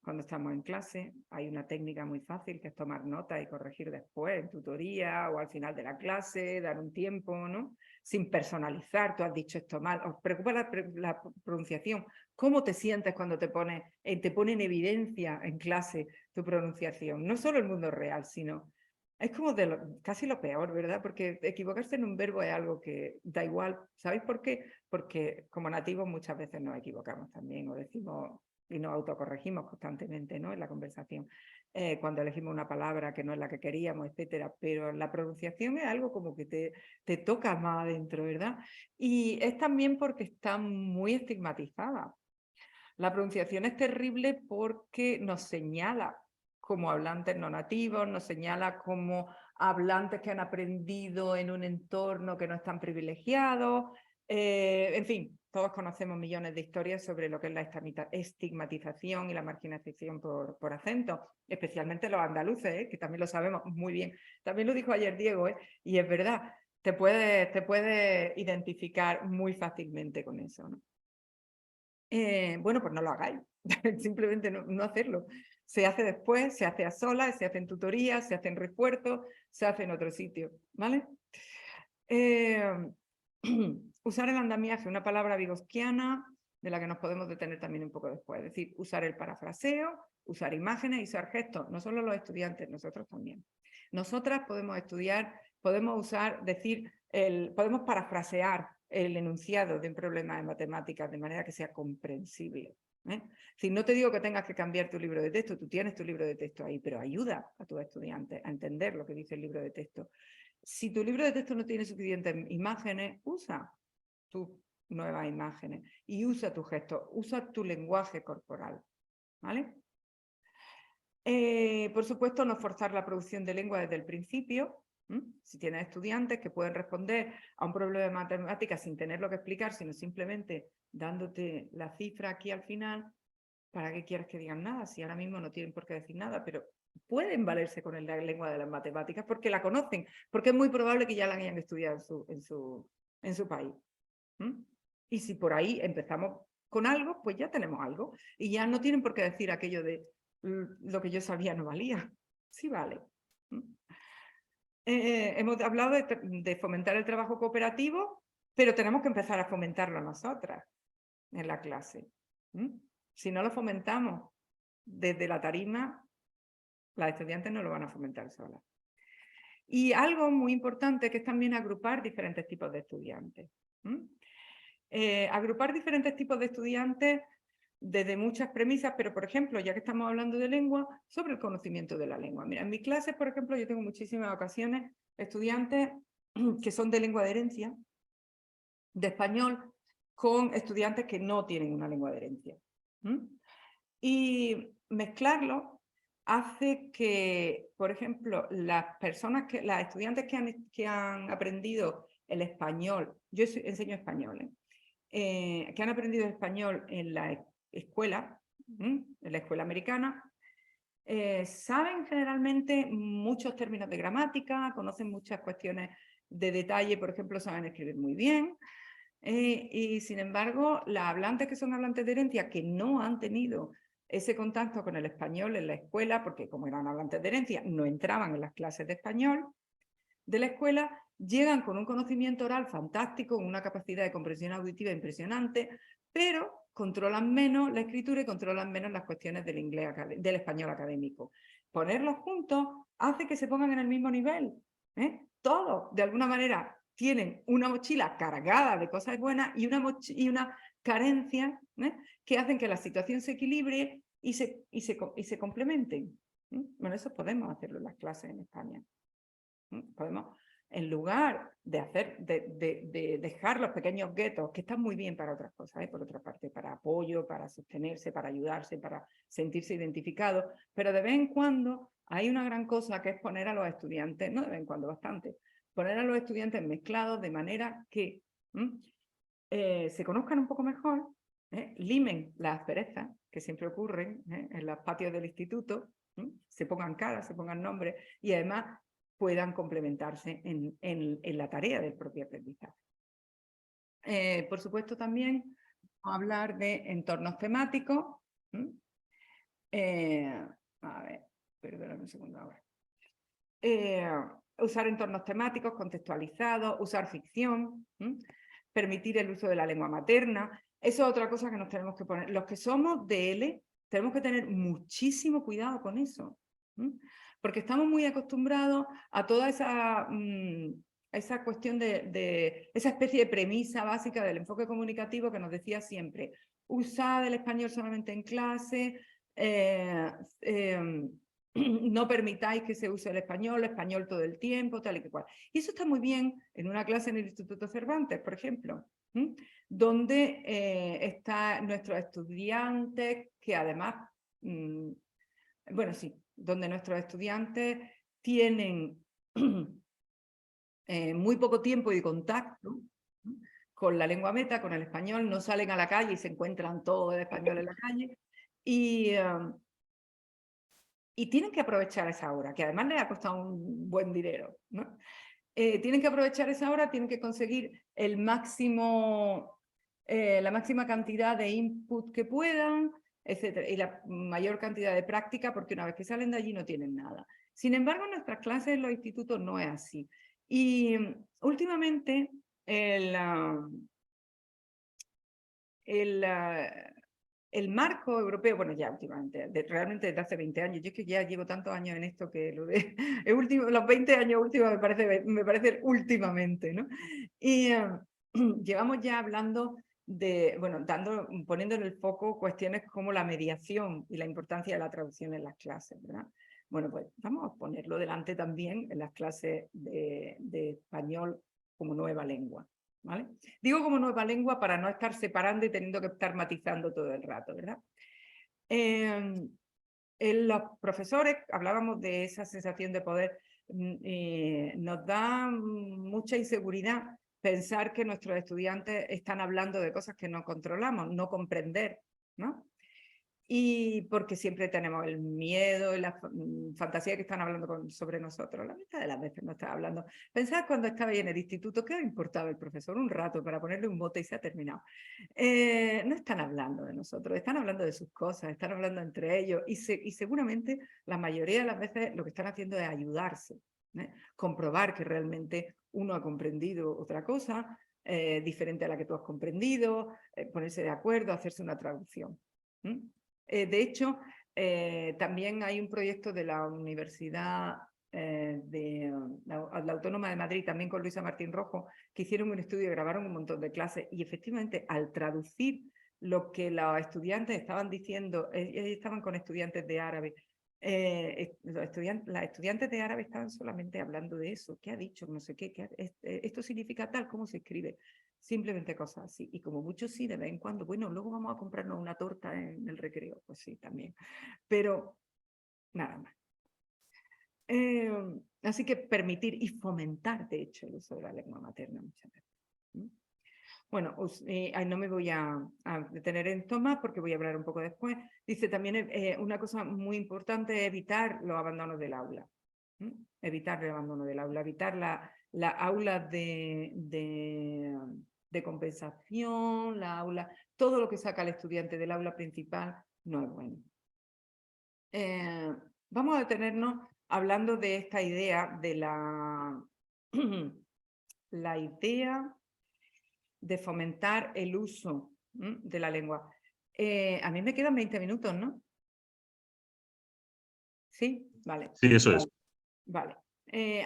Cuando estamos en clase hay una técnica muy fácil que es tomar nota y corregir después en tutoría o al final de la clase, dar un tiempo, ¿no? Sin personalizar, tú has dicho esto mal, os preocupa la pronunciación. ¿Cómo te sientes cuando te pone en evidencia en clase tu pronunciación? No solo el mundo real, sino... Es como casi lo peor, ¿verdad? Porque equivocarse en un verbo es algo que da igual. ¿Sabéis por qué? Porque como nativos muchas veces nos equivocamos también o decimos y nos autocorregimos constantemente, ¿no? En la conversación. Cuando elegimos una palabra que no es la que queríamos, etcétera. Pero la pronunciación es algo como que te toca más adentro, ¿verdad? Y es también porque está muy estigmatizada. La pronunciación es terrible porque nos señala como hablantes no nativos, nos señala como hablantes que han aprendido en un entorno que no es tan privilegiado. En fin, todos conocemos millones de historias sobre lo que es la estigmatización y la marginalización por acento, especialmente los andaluces, que también lo sabemos muy bien. También lo dijo ayer Diego, y es verdad, te puedes identificar muy fácilmente con eso, ¿no? Bueno, pues no lo hagáis, simplemente no hacerlo. Se hace después, se hace a solas, se hace en tutoría, se hace en refuerzo, se hace en otro sitio, ¿vale? Usar el andamiaje, una palabra vygotsquiana de la que nos podemos detener también un poco después, es decir, usar el parafraseo, usar imágenes y usar gestos, no solo los estudiantes, nosotros también. Nosotras podemos estudiar, podemos usar, podemos parafrasear el enunciado de un problema de matemáticas de manera que sea comprensible. Si no te digo que tengas que cambiar tu libro de texto, tú tienes tu libro de texto ahí, pero ayuda a tus estudiantes a entender lo que dice el libro de texto. Si tu libro de texto no tiene suficientes imágenes, usa tus nuevas imágenes y usa tu gesto, usa tu lenguaje corporal, ¿vale? Por supuesto, no forzar la producción de lengua desde el principio. Si tienes estudiantes que pueden responder a un problema de matemáticas sin tenerlo que explicar, sino simplemente dándote la cifra aquí al final, ¿para qué quieres que digan nada? Si ahora mismo no tienen por qué decir nada, pero pueden valerse con la lengua de las matemáticas porque la conocen, porque es muy probable que ya la hayan estudiado en su país. Y si por ahí empezamos con algo, pues ya tenemos algo. Y ya no tienen por qué decir aquello de lo que yo sabía no valía. Sí vale. Hemos hablado de fomentar el trabajo cooperativo, pero tenemos que empezar a fomentarlo nosotras en la clase. Si no lo fomentamos desde la tarima, las estudiantes no lo van a fomentar solas. Y algo muy importante que es también agrupar diferentes tipos de estudiantes. Agrupar diferentes tipos de estudiantes desde muchas premisas, pero por ejemplo, ya que estamos hablando de lengua, sobre el conocimiento de la lengua. Mira, en mi clase, por ejemplo, yo tengo muchísimas ocasiones estudiantes que son de lengua de herencia, de español, con estudiantes que no tienen una lengua de herencia. Y mezclarlo hace que, por ejemplo, las estudiantes que han aprendido el español, yo enseño español, que han aprendido español en la escuela, en la escuela americana, saben generalmente muchos términos de gramática, conocen muchas cuestiones de detalle, por ejemplo, saben escribir muy bien, y sin embargo, las hablantes que son hablantes de herencia, que no han tenido ese contacto con el español en la escuela, porque como eran hablantes de herencia, no entraban en las clases de español de la escuela, llegan con un conocimiento oral fantástico, con una capacidad de comprensión auditiva impresionante, pero controlan menos la escritura y controlan menos las cuestiones del inglés, del español académico. Ponerlos juntos hace que se pongan en el mismo nivel. Todos, de alguna manera, tienen una mochila cargada de cosas buenas y una carencia que hacen que la situación se equilibre y se complementen. Bueno, eso podemos hacerlo en las clases en España. Podemos, en lugar de dejar los pequeños guetos, que están muy bien para otras cosas, por otra parte, para apoyo, para sostenerse, para ayudarse, para sentirse identificados, pero de vez en cuando hay una gran cosa que es poner a los estudiantes, no de vez en cuando, bastante, poner a los estudiantes mezclados de manera que se conozcan un poco mejor, limen las asperezas que siempre ocurren en los patios del instituto, se pongan caras, se pongan nombres y además puedan complementarse en la tarea del propio aprendizaje. Por supuesto, también hablar de entornos temáticos. A ver, perdóname un segundo ahora. Usar entornos temáticos contextualizados, usar ficción, permitir el uso de la lengua materna. Eso es otra cosa que nos tenemos que poner. Los que somos de tenemos que tener muchísimo cuidado con eso. Porque estamos muy acostumbrados a toda esa cuestión de esa especie de premisa básica del enfoque comunicativo que nos decía siempre, usad el español solamente en clase, no permitáis que se use el español todo el tiempo, tal y que cual. Y eso está muy bien en una clase en el Instituto Cervantes, por ejemplo, donde están nuestros estudiantes que además, bueno, sí, donde nuestros estudiantes tienen muy poco tiempo y contacto con la lengua meta, con el español, no salen a la calle y se encuentran todo el español en la calle, y tienen que aprovechar esa hora, que además les ha costado un buen dinero, ¿no? Tienen que aprovechar esa hora, tienen que conseguir el máximo, la máxima cantidad de input que puedan, etcétera, y la mayor cantidad de práctica, porque una vez que salen de allí no tienen nada. Sin embargo, en nuestras clases en los institutos no es así. Y últimamente el marco europeo, bueno, ya últimamente, realmente desde hace 20 años, yo es que ya llevo tantos años en esto que lo de los 20 años últimos me parece últimamente, ¿no? Y llevamos ya hablando de, bueno, poniendo en el foco cuestiones como la mediación y la importancia de la traducción en las clases, ¿verdad? Bueno, pues vamos a ponerlo delante también en las clases de español como nueva lengua. ¿Vale? Digo como nueva lengua para no estar separando y teniendo que estar matizando todo el rato, ¿verdad? Los profesores, hablábamos de esa sensación de poder, nos da mucha inseguridad pensar que nuestros estudiantes están hablando de cosas que no controlamos, no comprender, ¿no? Y porque siempre tenemos el miedo y la fantasía que están hablando sobre nosotros. La mitad de las veces no están hablando. Pensad cuando estaba ahí en el instituto, ¿qué importaba el profesor? Un rato para ponerle un bote y se ha terminado. No están hablando de nosotros, están hablando de sus cosas, están hablando entre ellos y seguramente la mayoría de las veces lo que están haciendo es ayudarse, comprobar que realmente uno ha comprendido otra cosa diferente a la que tú has comprendido, ponerse de acuerdo, hacerse una traducción. De hecho, también hay un proyecto de la Universidad de la Autónoma de Madrid, también con Luisa Martín Rojo, que hicieron un estudio y grabaron un montón de clases y efectivamente al traducir lo que los estudiantes estaban diciendo, ellos estaban con estudiantes de árabe, las estudiantes de árabe estaban solamente hablando de eso, ¿qué ha dicho? No sé qué, esto significa tal, ¿cómo se escribe? Simplemente cosas así. Y como mucho sí, de vez en cuando, bueno, luego vamos a comprarnos una torta en el recreo. Pues sí, también. Pero nada más. Así que permitir y fomentar, de hecho, el uso de la lengua materna muchas veces. Bueno, no me voy a detener en esto más porque voy a hablar un poco después. Dice también una cosa muy importante es evitar los abandonos del aula. Evitar el abandono del aula, evitar la aula de compensación, la aula, todo lo que saca al estudiante del aula principal no es bueno. Vamos a detenernos hablando de esta idea de la idea de fomentar el uso de la lengua. A mí me quedan 20 minutos, ¿no? ¿Sí? Vale. Sí, eso es. Vale.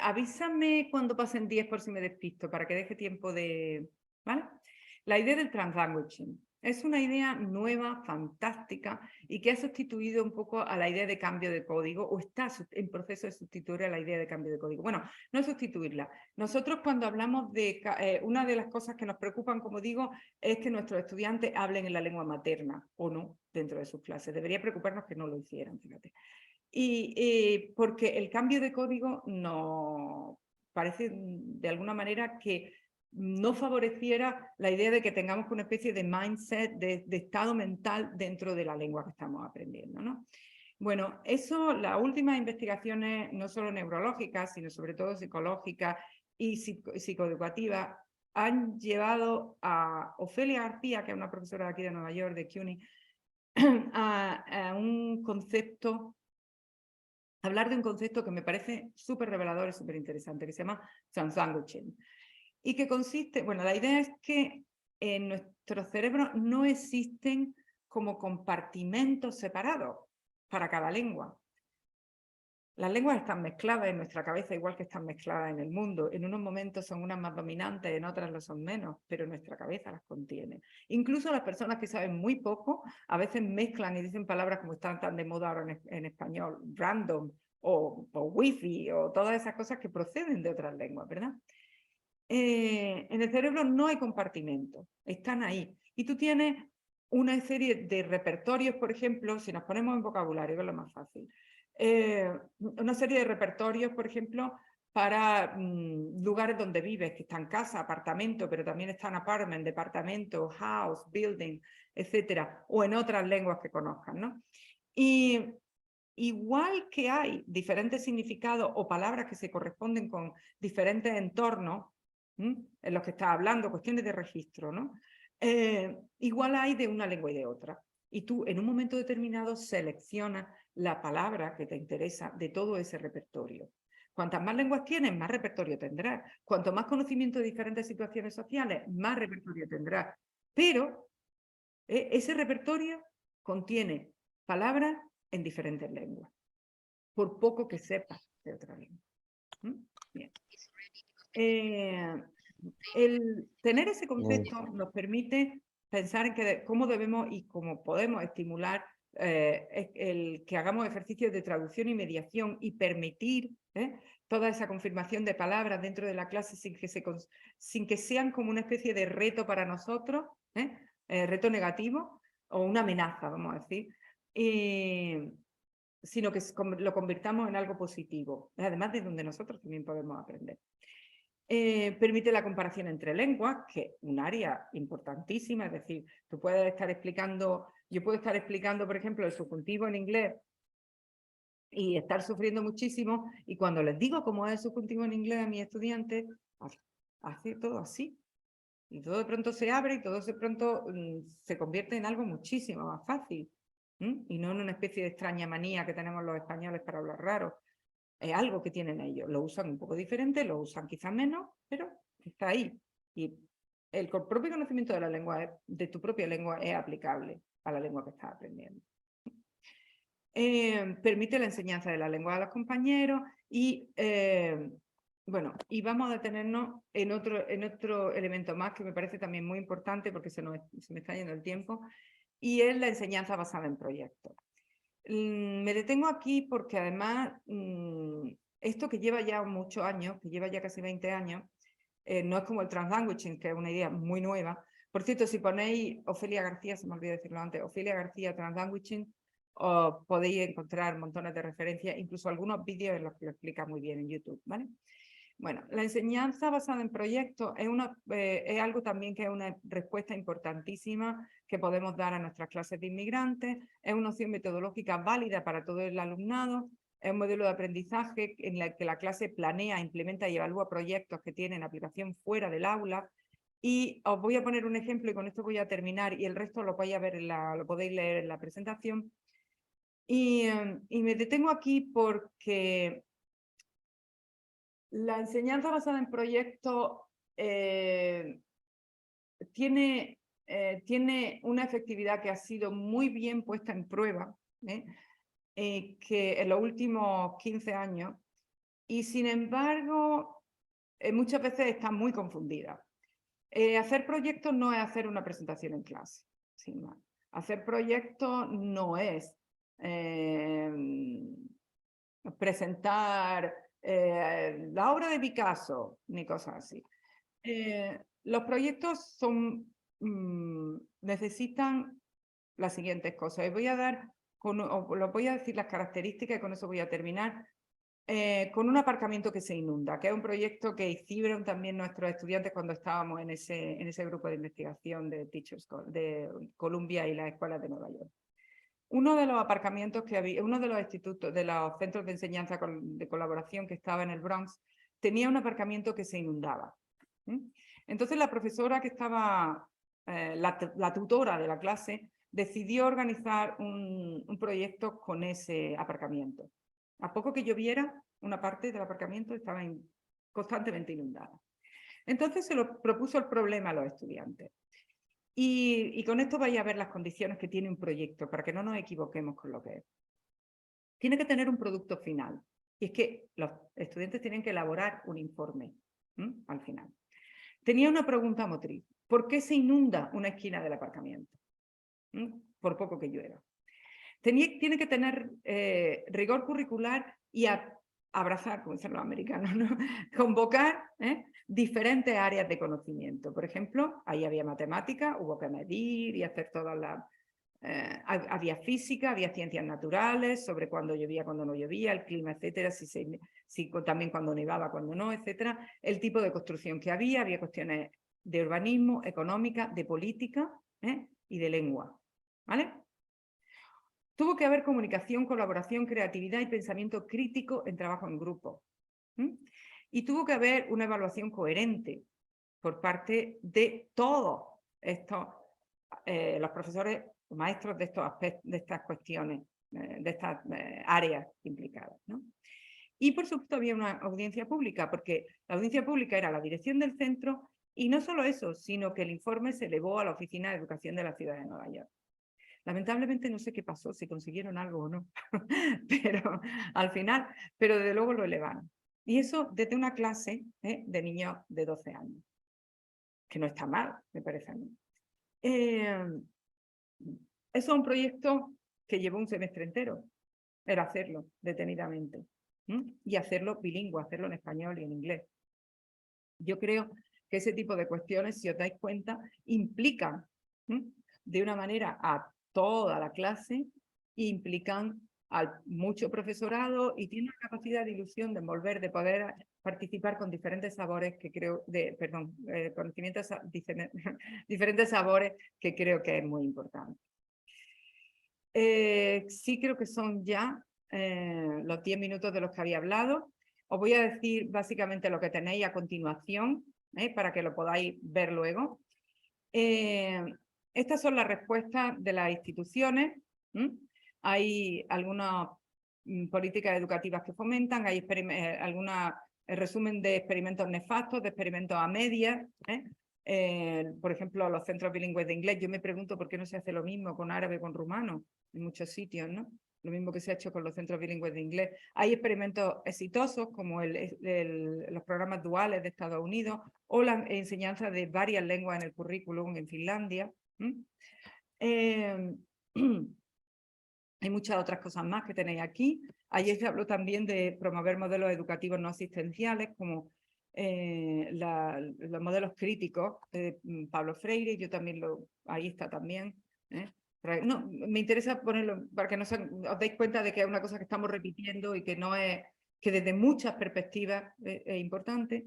Avísame cuando pasen 10 por si me despisto, para que deje tiempo de... ¿Vale? La idea del translanguaging es una idea nueva, fantástica, y que ha sustituido un poco a la idea de cambio de código, o está en proceso de sustituir a la idea de cambio de código. Bueno, no sustituirla. Nosotros cuando hablamos de... una de las cosas que nos preocupan, como digo, es que nuestros estudiantes hablen en la lengua materna, o no, dentro de sus clases. Debería preocuparnos que no lo hicieran, fíjate. Y porque el cambio de código no parece de alguna manera que no favoreciera la idea de que tengamos una especie de mindset, de estado mental dentro de la lengua que estamos aprendiendo, ¿no? Bueno, eso, las últimas investigaciones, no solo neurológicas, sino sobre todo psicológicas y psicoeducativas, han llevado a Ofelia García, que es una profesora de aquí de Nueva York, de CUNY, a un concepto, hablar de un concepto que me parece súper revelador y súper interesante, que se llama translanguaging. Y que consiste, bueno, la idea es que en nuestro cerebro no existen como compartimentos separados para cada lengua. Las lenguas están mezcladas en nuestra cabeza, igual que están mezcladas en el mundo. En unos momentos son unas más dominantes, en otras lo son menos, pero nuestra cabeza las contiene. Incluso las personas que saben muy poco, a veces mezclan y dicen palabras como están tan de moda ahora en español, random, o wifi, o todas esas cosas que proceden de otras lenguas, ¿verdad? En el cerebro no hay compartimentos, están ahí. Y tú tienes una serie de repertorios, por ejemplo, si nos ponemos en vocabulario, que es lo más fácil. Una serie de repertorios, por ejemplo, para lugares donde vives, que están casa, apartamento, pero también están apartment, departamento, house, building, etcétera, o en otras lenguas que conozcan, ¿no? Y igual que hay diferentes significados o palabras que se corresponden con diferentes entornos en los que estás hablando, cuestiones de registro, ¿no? Igual hay de una lengua y de otra. Y tú en un momento determinado seleccionas la palabra que te interesa de todo ese repertorio. Cuantas más lenguas tienes, más repertorio tendrás. Cuanto más conocimiento de diferentes situaciones sociales, más repertorio tendrás. Pero ese repertorio contiene palabras en diferentes lenguas, por poco que sepas de otra lengua. Bien. El tener ese concepto nos permite pensar en cómo debemos y cómo podemos estimular el que hagamos ejercicios de traducción y mediación y permitir toda esa confirmación de palabras dentro de la clase sin que sean como una especie de reto para nosotros, reto negativo o una amenaza, vamos a decir, sino que lo convirtamos en algo positivo, además de donde nosotros también podemos aprender. Permite la comparación entre lenguas, que es un área importantísima, es decir, tú puedes estar explicando, yo puedo estar explicando, por ejemplo, el subjuntivo en inglés y estar sufriendo muchísimo, y cuando les digo cómo es el subjuntivo en inglés a mis estudiantes, hace todo así, y todo de pronto se abre y todo de pronto se convierte en algo muchísimo más fácil, y no en una especie de extraña manía que tenemos los españoles para hablar raro. Es algo que tienen ellos, lo usan un poco diferente, lo usan quizás menos, pero está ahí. Y el propio conocimiento de la lengua, de tu propia lengua, es aplicable a la lengua que estás aprendiendo. Permite la enseñanza de la lengua a los compañeros y, bueno, y vamos a detenernos en otro elemento más que me parece también muy importante porque se me está yendo el tiempo, y es la enseñanza basada en proyectos. Me detengo aquí porque además esto que lleva ya muchos años, que lleva ya casi 20 años, no es como el translanguaging, que es una idea muy nueva. Por cierto, si ponéis Ofelia García, se me olvidó decirlo antes, Ofelia García translanguaging, os podéis encontrar montones de referencias, incluso algunos vídeos en los que lo explica muy bien en YouTube, ¿vale? Bueno, la enseñanza basada en proyectos es algo también que es una respuesta importantísima que podemos dar a nuestras clases de inmigrantes, es una opción metodológica válida para todo el alumnado, es un modelo de aprendizaje en el que la clase planea, implementa y evalúa proyectos que tienen aplicación fuera del aula. Y os voy a poner un ejemplo y con esto voy a terminar y el resto lo podéis leer en la presentación. Y me detengo aquí porque la enseñanza basada en proyectos tiene una efectividad que ha sido muy bien puesta en prueba, que en los últimos 15 años, y sin embargo muchas veces está muy confundida. Hacer proyectos no es hacer una presentación en clase, sin más. Hacer proyectos no es presentar la obra de Picasso, ni cosas así. Los proyectos necesitan las siguientes cosas. Os voy a decir las características y con eso voy a terminar. Con un aparcamiento que se inunda, que es un proyecto que hicieron también nuestros estudiantes cuando estábamos en ese grupo de investigación de Teachers de Columbia y las escuelas de Nueva York. Uno de los aparcamientos que había, uno de los institutos, de los centros de enseñanza de colaboración que estaba en el Bronx, tenía un aparcamiento que se inundaba. Entonces la profesora que estaba, la tutora de la clase, decidió organizar un proyecto con ese aparcamiento. A poco que lloviera, una parte del aparcamiento estaba constantemente inundada. Entonces se lo propuso el problema a los estudiantes. Y con esto vais a ver las condiciones que tiene un proyecto, para que no nos equivoquemos con lo que es. Tiene que tener un producto final. Y es que los estudiantes tienen que elaborar un informe al final. Tenía una pregunta motriz. ¿Por qué se inunda una esquina del aparcamiento? Por poco que llueva. Tiene que tener rigor curricular y abrazar, como dicen los americanos, ¿no? Convocar diferentes áreas de conocimiento. Por ejemplo, ahí había matemática, hubo que medir y hacer todas las... había física, había ciencias naturales, sobre cuándo llovía, cuándo no llovía, el clima, etcétera, también cuando nevaba, cuando no, etcétera. El tipo de construcción que había cuestiones de urbanismo, económica, de política y de lengua. ¿Vale? Tuvo que haber comunicación, colaboración, creatividad y pensamiento crítico en trabajo en grupo. Y tuvo que haber una evaluación coherente por parte de todos estos, los profesores, maestros de estos aspectos, de estas cuestiones, de estas áreas implicadas, ¿no? Y por supuesto había una audiencia pública, porque la audiencia pública era la dirección del centro y no solo eso, sino que el informe se elevó a la Oficina de Educación de la Ciudad de Nueva York. Lamentablemente no sé qué pasó, si consiguieron algo o no, pero al final, pero desde luego lo elevaron. Y eso desde una clase de niños de 12 años, que no está mal, me parece a mí. Eso es un proyecto que llevó un semestre entero, era hacerlo detenidamente y hacerlo bilingüe, hacerlo en español y en inglés. Yo creo que ese tipo de cuestiones, si os dais cuenta, implican de una manera a toda la clase, implican al mucho profesorado y tiene una capacidad de ilusión, de envolver, de poder participar con diferentes sabores que creo, conocimientos diferentes sabores que creo que es muy importante. Sí creo que son ya los 10 minutos de los que había hablado. Os voy a decir básicamente lo que tenéis a continuación, para que lo podáis ver luego. Estas son las respuestas de las instituciones. Hay algunas políticas educativas que fomentan, hay algunas resumen de experimentos nefastos, de experimentos a medias. Por ejemplo, los centros bilingües de inglés. Yo me pregunto por qué no se hace lo mismo con árabe, con rumano, en muchos sitios, ¿no? Lo mismo que se ha hecho con los centros bilingües de inglés. Hay experimentos exitosos como los programas duales de Estados Unidos o la enseñanza de varias lenguas en el currículum en Finlandia. Hay muchas otras cosas más que tenéis aquí. Ayer se habló también de promover modelos educativos no asistenciales como los modelos críticos de Pablo Freire. Yo también ahí está también. No, me interesa ponerlo para que os deis cuenta de que es una cosa que estamos repitiendo y que no es, que desde muchas perspectivas es importante.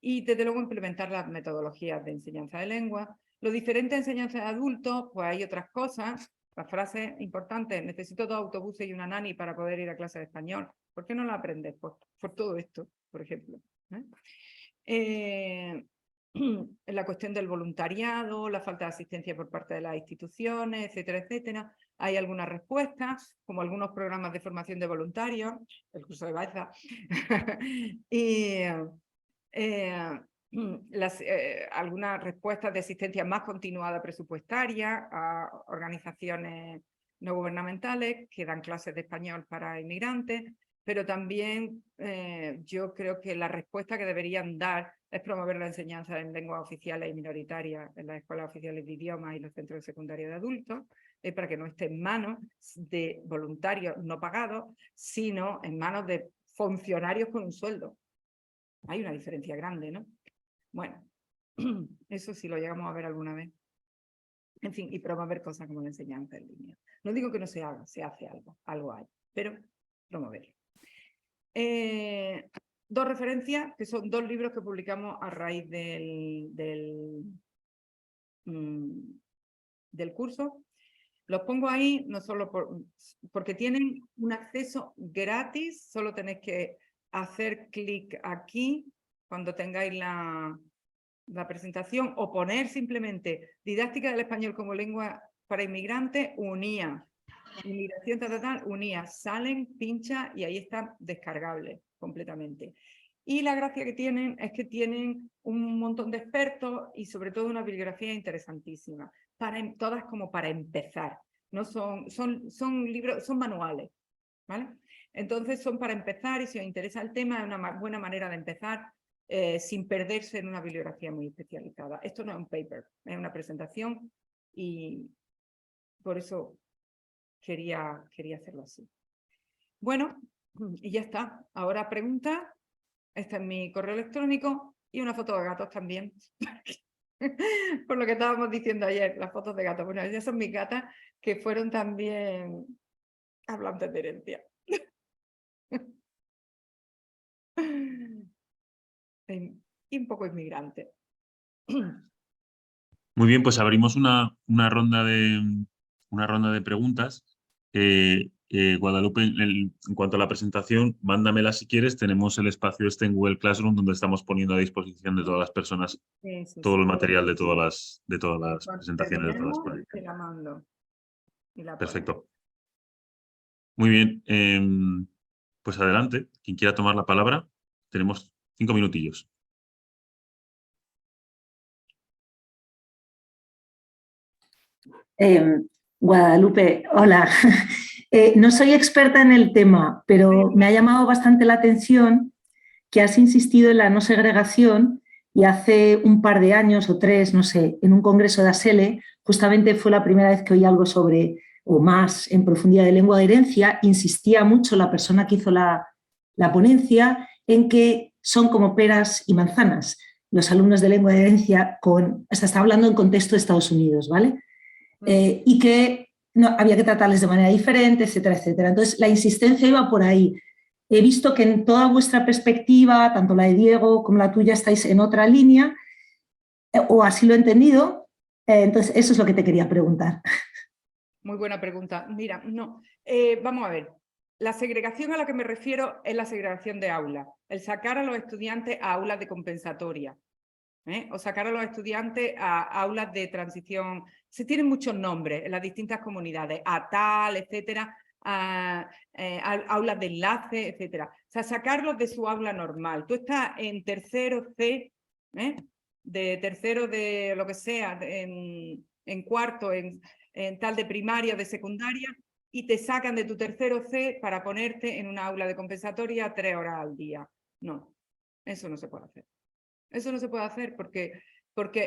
Y desde luego implementar las metodologías de enseñanza de lengua. Los diferentes enseñanzas de adultos, pues hay otras cosas. Las frases importantes: necesito 2 autobuses y una nani para poder ir a clase de español. ¿Por qué no la aprendes? Pues por todo esto, por ejemplo. La cuestión del voluntariado, la falta de asistencia por parte de las instituciones, etcétera, etcétera. Hay algunas respuestas, como algunos programas de formación de voluntarios, el curso de Baeza, y algunas respuestas de asistencia más continuada presupuestaria a organizaciones no gubernamentales que dan clases de español para inmigrantes, pero también yo creo que la respuesta que deberían dar es promover la enseñanza en lenguas oficiales y minoritarias en las escuelas oficiales de idiomas y los centros de secundaria de adultos, para que no esté en manos de voluntarios no pagados, sino en manos de funcionarios con un sueldo. Hay una diferencia grande, ¿no? Bueno, eso sí lo llegamos a ver alguna vez. En fin, y promover cosas como la enseñanza en línea. No digo que no se haga, se hace algo hay, pero promoverlo. 2 referencias, que son 2 libros que publicamos a raíz del curso. Los pongo ahí no solo porque tienen un acceso gratis, solo tenéis que hacer clic aquí cuando tengáis la presentación, o poner simplemente didáctica del español como lengua para inmigrantes, unía, inmigración, unía, salen, pincha y ahí están descargables completamente. Y la gracia que tienen es que tienen un montón de expertos y sobre todo una bibliografía interesantísima, todas como para empezar. No son libros, son manuales, ¿vale? Entonces son para empezar, y si os interesa el tema es una buena manera de empezar sin perderse en una bibliografía muy especializada. Esto no es un paper, es una presentación y por eso quería hacerlo así. Bueno, y ya está. Ahora preguntas. Este es mi correo electrónico y una foto de gatos también. Por lo que estábamos diciendo ayer, las fotos de gatos. Bueno, esas son mis gatas que fueron también hablantes de herencia. Y un poco inmigrante. Muy bien, pues abrimos una ronda de preguntas. Guadalupe, en cuanto a la presentación, mándamela si quieres. Tenemos el espacio en Google Classroom donde estamos poniendo a disposición de todas las personas todo el material de todas las presentaciones. De todas las ponencias. Te la mando. Perfecto. Muy bien. Pues adelante. Quien quiera tomar la palabra, tenemos 5 minutillos. Guadalupe, hola. No soy experta en el tema, pero me ha llamado bastante la atención que has insistido en la no segregación, y hace un par de años o 3, no sé, en un congreso de ASELE, justamente fue la primera vez que oí algo sobre, o más en profundidad, de lengua de herencia. Insistía mucho la persona que hizo la ponencia en que son como peras y manzanas los alumnos de lengua de herencia, está hablando en contexto de Estados Unidos, ¿vale? Y que no, había que tratarles de manera diferente, etcétera, etcétera. Entonces, la insistencia iba por ahí. He visto que en toda vuestra perspectiva, tanto la de Diego como la tuya, estáis en otra línea, o así lo he entendido. Entonces, eso es lo que te quería preguntar. Muy buena pregunta. Mira, no, vamos a ver. La segregación a la que me refiero es la segregación de aulas. El sacar a los estudiantes a aulas de compensatoria. O sacar a los estudiantes a aulas de transición. Se tienen muchos nombres en las distintas comunidades, ATAL, etcétera, aulas de enlace, etcétera. O sea, sacarlos de su aula normal. Tú estás en tercero C, de tercero de lo que sea, en cuarto, en tal de primaria, de secundaria, y te sacan de tu tercero C para ponerte en una aula de compensatoria 3 horas al día. No, eso no se puede hacer. Eso no se puede hacer porque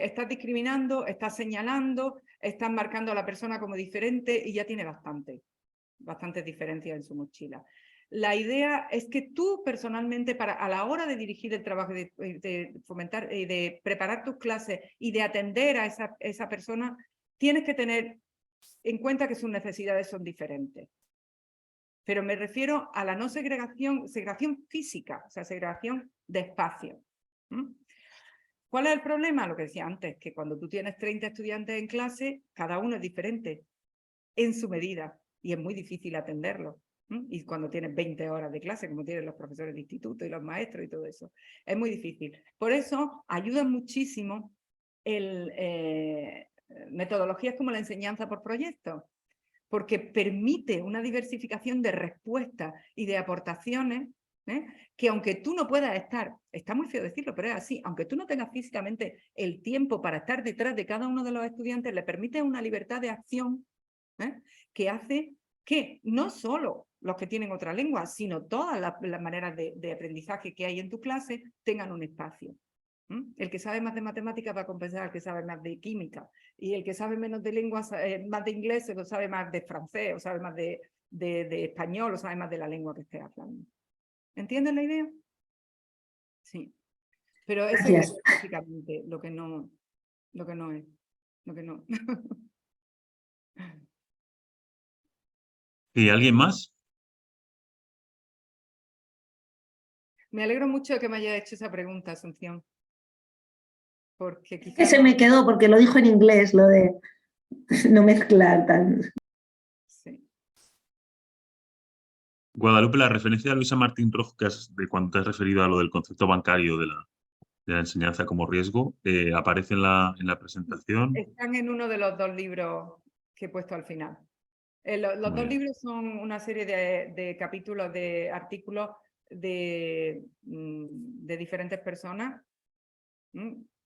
estás discriminando, estás señalando, estás marcando a la persona como diferente y ya tiene bastantes diferencias en su mochila. La idea es que tú personalmente, a la hora de dirigir el trabajo, de fomentar y de preparar tus clases y de atender a esa persona, tienes que tener en cuenta que sus necesidades son diferentes. Pero me refiero a la no segregación física, o sea, segregación de espacio. ¿Cuál es el problema? Lo que decía antes, que cuando tú tienes 30 estudiantes en clase, cada uno es diferente en su medida y es muy difícil atenderlo. Y cuando tienes 20 horas de clase, como tienen los profesores de instituto y los maestros y todo eso, es muy difícil. Por eso ayuda muchísimo metodologías como la enseñanza por proyectos, porque permite una diversificación de respuestas y de aportaciones, que aunque tú no puedas estar, está muy feo decirlo, pero es así, aunque tú no tengas físicamente el tiempo para estar detrás de cada uno de los estudiantes, le permite una libertad de acción que hace que no solo los que tienen otra lengua, sino todas las maneras de aprendizaje que hay en tu clase tengan un espacio. El que sabe más de matemáticas va a compensar al que sabe más de química, y el que sabe menos de lenguas, más de inglés, o sabe más de francés, o sabe más de español, o sabe más de la lengua que esté hablando. ¿Entienden la idea? Sí. Pero eso Gracias. es básicamente lo que no es. Lo que no. ¿Y alguien más? Me alegro mucho de que me haya hecho esa pregunta, Asunción. Porque Que quizás se me quedó porque lo dijo en inglés, lo de no mezclar tan. Sí. Guadalupe, la referencia a Luisa Martín Rojo, de cuando te has referido a lo del concepto bancario de la enseñanza como riesgo, ¿aparece en la presentación? Están en uno de los 2 libros que he puesto al final. Los 2 libros son una serie de capítulos, de artículos de diferentes personas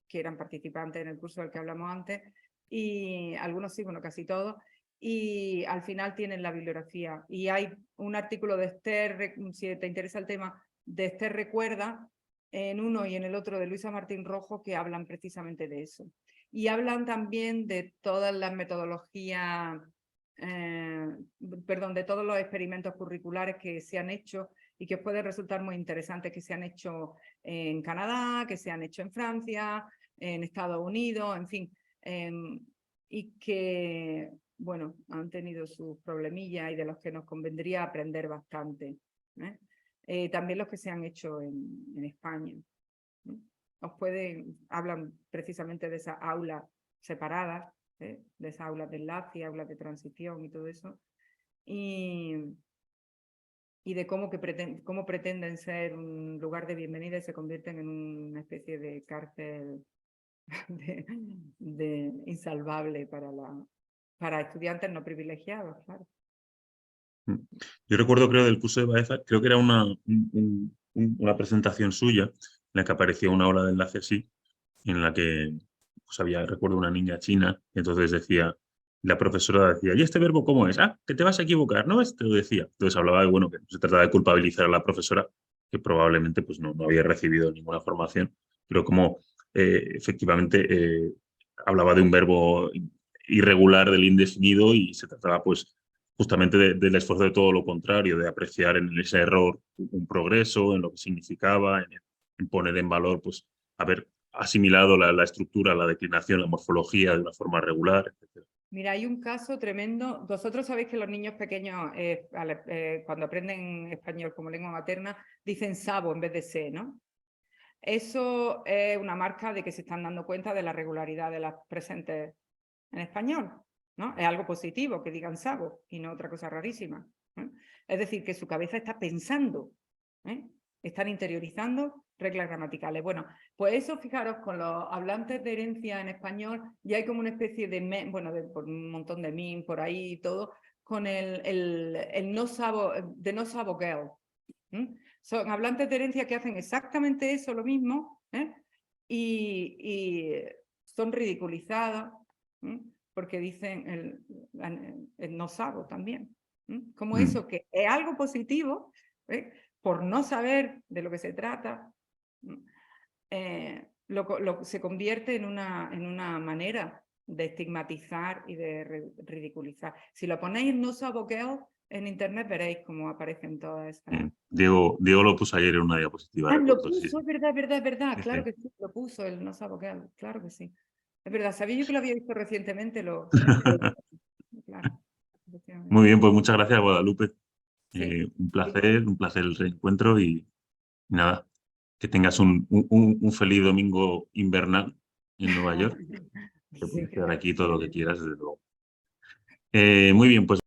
que eran participantes en el curso del que hablamos antes, y algunos sí, bueno, casi todos, y al final tienen la bibliografía. Y hay un artículo de Esther, si te interesa el tema, de Esther Recuerda, en uno y en el otro de Luisa Martín Rojo, que hablan precisamente de eso. Y hablan también de todas las metodologías, de todos los experimentos curriculares que se han hecho y que pueden resultar muy interesantes, que se han hecho en Canadá, que se han hecho en Francia, en Estados Unidos, en fin, y que, bueno, han tenido sus problemillas y de los que nos convendría aprender bastante. También los que se han hecho en España. Hablan precisamente de esas aulas separadas, de esas aulas de enlace, aulas de transición y todo eso, y de cómo pretenden ser un lugar de bienvenida y se convierten en una especie de cárcel insalvable para estudiantes no privilegiados, claro. Yo recuerdo, creo, del curso de Baeza, creo que era una presentación suya en la que aparecía una aula de enlace así, en la que pues recuerdo una niña china, y entonces la profesora decía, ¿y este verbo cómo es? Ah, que te vas a equivocar, ¿no? Te lo decía. Entonces hablaba de, bueno, que no se trataba de culpabilizar a la profesora, que probablemente pues no había recibido ninguna formación, pero como efectivamente hablaba de un verbo irregular del indefinido y se trataba pues justamente del esfuerzo de todo lo contrario, de apreciar en ese error un progreso, en lo que significaba, en poner en valor pues haber asimilado la estructura, la declinación, la morfología de una forma regular, etc. Mira, hay un caso tremendo. Vosotros sabéis que los niños pequeños, cuando aprenden español como lengua materna, dicen sabo en vez de se, ¿no? Eso es una marca de que se están dando cuenta de la regularidad de las presentes en español, ¿no? Es algo positivo que digan sabo y no otra cosa rarísima. Es decir, que su cabeza está pensando, están interiorizando reglas gramaticales. Bueno, pues eso, fijaros, con los hablantes de herencia en español ya hay como una especie de, por un montón de memes por ahí y todo, con el no sabo, de no sabo girl. Son hablantes de herencia que hacen exactamente eso, lo mismo, y son ridiculizados, porque dicen el no sabo también. Como eso, que es algo positivo, por no saber de lo que se trata, se convierte en una manera de estigmatizar y de ridiculizar. Si lo ponéis no sabo girl en internet veréis cómo aparecen todas esas. Diego lo puso ayer en una diapositiva. Lo puso, sí. Es verdad. Sí, claro que sí, lo puso el no sabo girl, claro que sí. Es verdad, sabía yo que lo había visto recientemente, claro. Muy bien, pues muchas gracias, Guadalupe. Sí. Un placer el reencuentro y nada, que tengas un feliz domingo invernal en Nueva York. Que Sí, puedes quedar aquí todo lo que quieras, desde luego. Muy bien, pues